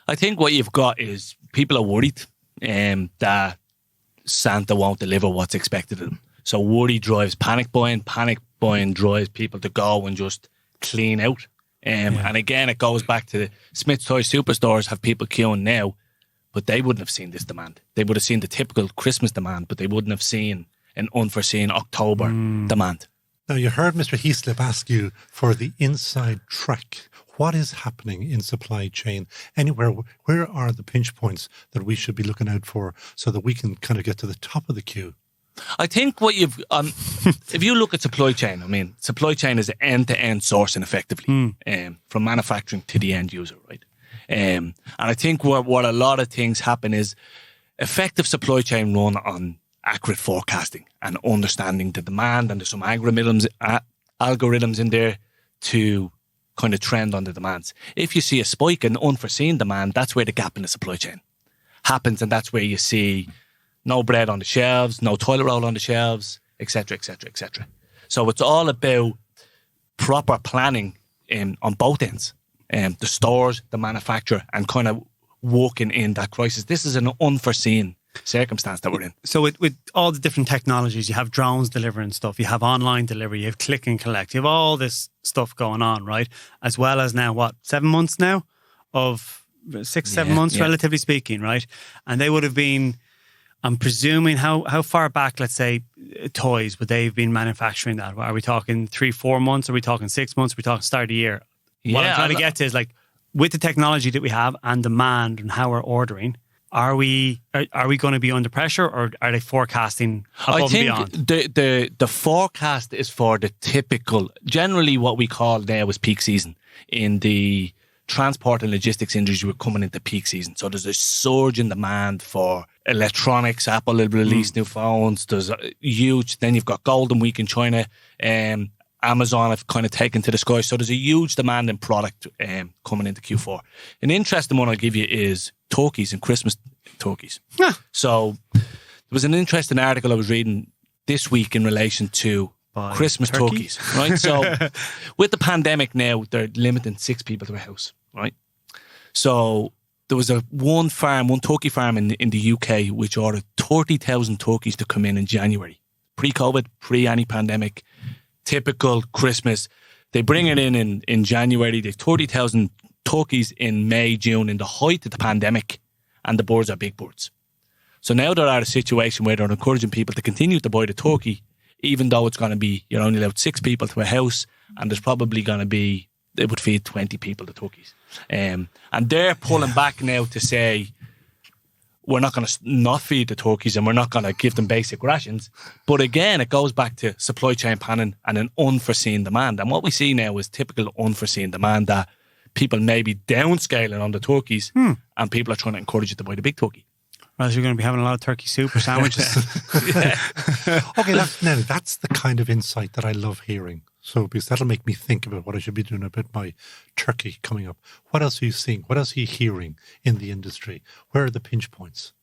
I think what you've got is people are worried that Santa won't deliver what's expected of them. So worry drives panic buying. Panic buying drives people to go and just clean out. And again, it goes back to the Smith's Toy superstores have people queuing now, but they wouldn't have seen this demand. They would have seen the typical Christmas demand, but they wouldn't have seen an unforeseen October demand. Now, you heard Mr. Heaslip ask you for the inside track. What is happening in supply chain? Anywhere, where are the pinch points that we should be looking out for so that we can kind of get to the top of the queue? I think what you've, if you look at supply chain, I mean, supply chain is end-to-end sourcing effectively, from manufacturing to the end user, right? And I think what a lot of things happen is effective supply chain run on accurate forecasting and understanding the demand, and there's some algorithms in there to kind of trend on the demands. If you see a spike in unforeseen demand, that's where the gap in the supply chain happens, and that's where you see no bread on the shelves, no toilet roll on the shelves, etc., etc., etc. So it's all about proper planning on both ends, the stores, the manufacturer, and kind of walking in that crisis. This is an unforeseen circumstance that we're in. So with all the different technologies, you have drones delivering stuff, you have online delivery, you have click and collect, you have all this stuff going on, right? As well as now, 7 months now of 6-7 months, relatively speaking, right? And they would have been, I'm presuming, how far back, let's say, toys, would they have been manufacturing that? Are we talking 3-4 months? Are we talking 6 months? Are we talking start of the year? What I'm trying to get to is, like, with the technology that we have and demand and how we're ordering, are we going to be under pressure, or are they forecasting above and beyond? The forecast is for the typical, generally what we call now is peak season. In the transport and logistics industry, we're coming into peak season. So there's a surge in demand for electronics. Apple will release new phones. There's a huge, then you've got Golden Week in China. Amazon have kind of taken to the sky. So there's a huge demand in product coming into Q4. An interesting one I'll give you is turkeys and Christmas turkeys. So there was an interesting article I was reading this week in relation to Christmas turkeys, right? So with the pandemic now, they're limiting 6 people to a house, right? So there was one turkey farm in the UK, which ordered 30,000 turkeys to come in January. Pre-COVID, pre-any pandemic, typical Christmas. They bring it in January. There's 30,000 turkeys in May, June, in the height of the pandemic, and the birds are big birds. So now they're at a situation where they're encouraging people to continue to buy the turkey, even though it's going to be, you're only allowed 6 people to a house, and there's probably going to be it would feed 20 people, the turkeys. And they're pulling back now to say, we're not going to not feed the turkeys and we're not going to give them basic rations. But again, it goes back to supply chain planning and an unforeseen demand. And what we see now is typical unforeseen demand, that people may be downscaling on the turkeys and people are trying to encourage you to buy the big turkey. Or else you're going to be having a lot of turkey soup or sandwiches. Okay, that's the kind of insight that I love hearing. So, because that'll make me think about what I should be doing about my turkey coming up. What else are you seeing? What else are you hearing in the industry? Where are the pinch points?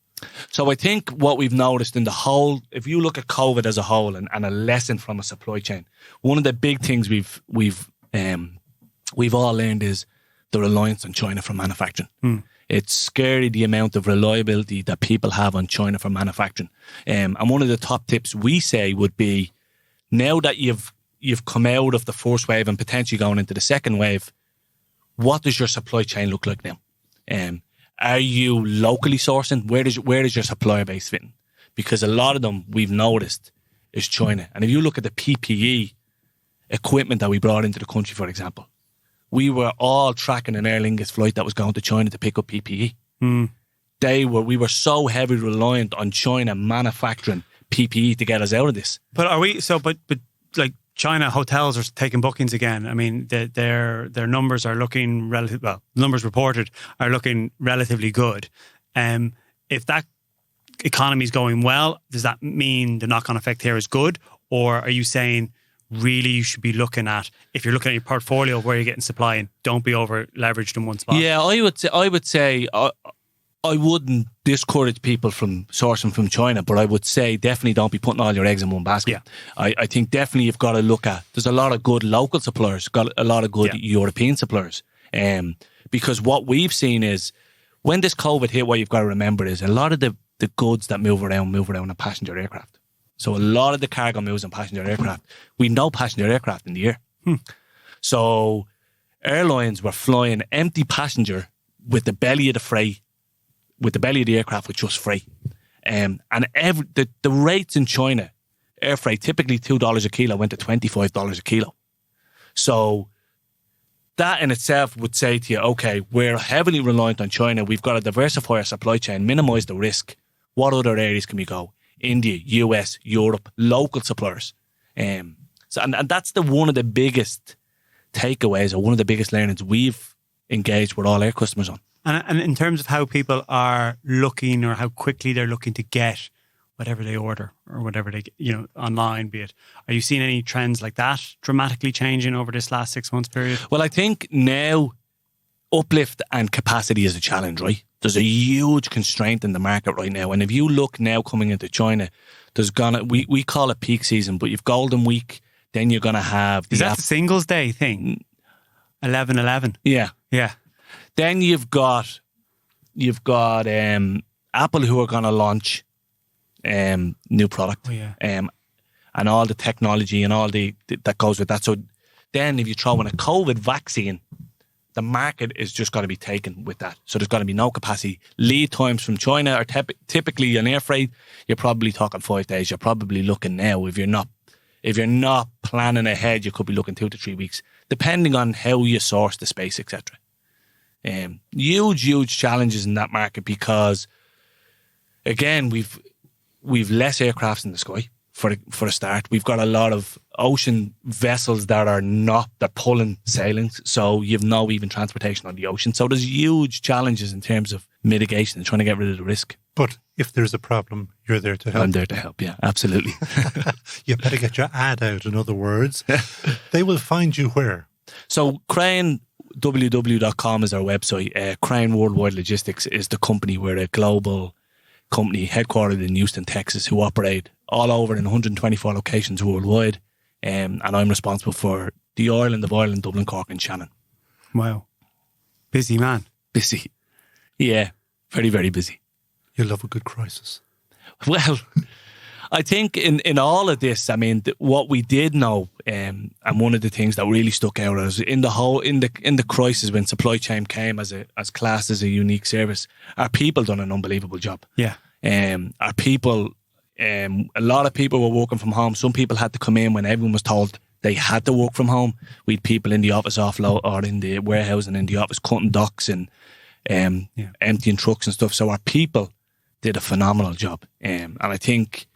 So I think what we've noticed in the whole, if you look at COVID as a whole and a lesson from a supply chain, one of the big things we've all learned is the reliance on China for manufacturing. It's scary the amount of reliability that people have on China for manufacturing. And one of the top tips we say would be, now that you've come out of the first wave and potentially going into the second wave, what does your supply chain look like now? Are you locally sourcing? Where does your supplier base fit in? Because a lot of them, we've noticed, is China. And if you look at the PPE equipment that we brought into the country, for example, we were all tracking an Aer Lingus flight that was going to China to pick up PPE. We were so heavily reliant on China manufacturing PPE to get us out of this. But are we, but like China hotels are taking bookings again. I mean, their numbers are looking numbers reported are looking relatively good. If that economy is going well, does that mean the knock-on effect here is good? Or are you saying really you should be looking at, if you're looking at your portfolio of where you're getting supply in, don't be over leveraged in one spot? Yeah, I would say I wouldn't discourage people from sourcing from China, but I would say definitely don't be putting all your eggs in one basket. Yeah. I think definitely you've got to look at, there's a lot of good local suppliers, got a lot of good European suppliers. Because what we've seen is, when this COVID hit, what you've got to remember is a lot of the goods that move around in passenger aircraft. So a lot of the cargo moves in passenger aircraft. We know passenger aircraft in the air. So airlines were flying empty passenger with the belly of the aircraft with just freight. And the rates in China, air freight, typically $2 a kilo, went to $25 a kilo. So that in itself would say to you, okay, we're heavily reliant on China. We've got to diversify our supply chain, minimize the risk. What other areas can we go? India, US, Europe, local suppliers. And that's one of the biggest takeaways, or one of the biggest learnings we've engaged with all our customers on. And in terms of how people are looking, or how quickly they're looking to get whatever they order or whatever they, online, be it, are you seeing any trends like that dramatically changing over this last 6 months period? Well, I think now uplift and capacity is a challenge, right? There's a huge constraint in the market right now. And if you look now coming into China, we call it peak season, but you've Golden Week, then you're going to have... Is that the Singles Day thing? 11/11? Yeah. Yeah. Then you've got Apple, who are going to launch new product. Oh, yeah. And all the technology and all that goes with that. So then if you throw in a COVID vaccine, the market is just going to be taken with that. So there's going to be no capacity. Lead times from China are typically on air freight, you're probably talking 5 days. You're probably looking now, if you're not planning ahead, you could be looking 2 to 3 weeks, depending on how you source the space, etc. Huge challenges in that market, because again, we've less aircrafts in the sky for a start. We've got a lot of ocean vessels they're pulling sailings, so you've no even transportation on the ocean. So there's huge challenges in terms of mitigation and trying to get rid of the risk. But if there's a problem, you're there to help. I'm there to help, yeah, absolutely. You better get your ad out, in other words. They will find you where? So craneww.com is our website. Crane Worldwide Logistics is the company. We're a global company headquartered in Houston, Texas, who operate all over in 124 locations worldwide. And I'm responsible for the island of Ireland, Dublin, Cork and Shannon. Wow. Busy man. Busy. Yeah, very, very busy. You love a good crisis. Well, I think in all of this, I mean, what we did know, and one of the things that really stuck out is in the crisis, when supply chain came as classed as a unique service, our people done an unbelievable job. Yeah. Our people, a lot of people were working from home. Some people had to come in when everyone was told they had to work from home. We had people in the office offload or in the warehouse and in the office cutting docks and emptying trucks and stuff. So our people did a phenomenal job. And I think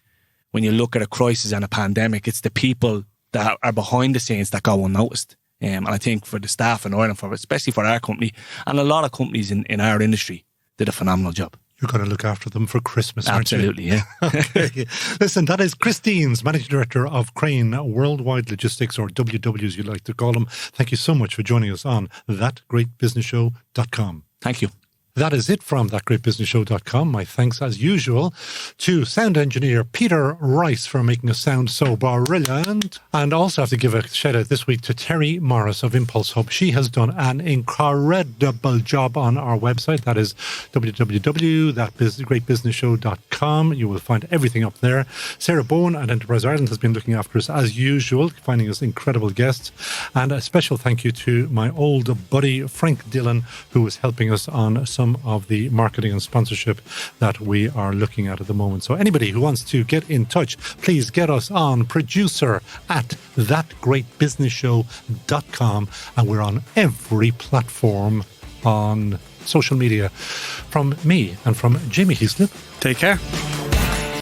when you look at a crisis and a pandemic, it's the people that are behind the scenes that go unnoticed. And I think for the staff in Ireland, especially for our company, and a lot of companies in our industry, did a phenomenal job. You're going to look after them for Christmas, aren't you? Absolutely, yeah. Okay. Listen, that is Chris Deans, Managing Director of Crane Worldwide Logistics, or WW as you like to call them. Thank you so much for joining us on thatgreatbusinessshow.com. Thank you. That is it from thatgreatbusinessshow.com. My thanks, as usual, to sound engineer Peter Rice for making us sound so brilliant. And also have to give a shout out this week to Terry Morris of Impulse Hub. She has done an incredible job on our website. That is www.thatgreatbusinessshow.com. You will find everything up there. Sarah Bowen at Enterprise Ireland has been looking after us as usual, finding us incredible guests. And a special thank you to my old buddy Frank Dillon, who is helping us on some of the marketing and sponsorship that we are looking at the moment. So anybody who wants to get in touch, please get us on producer@thatgreatbusinessshow.com, and we're on every platform on social media. From me and from Jamie Heaslip, Take care.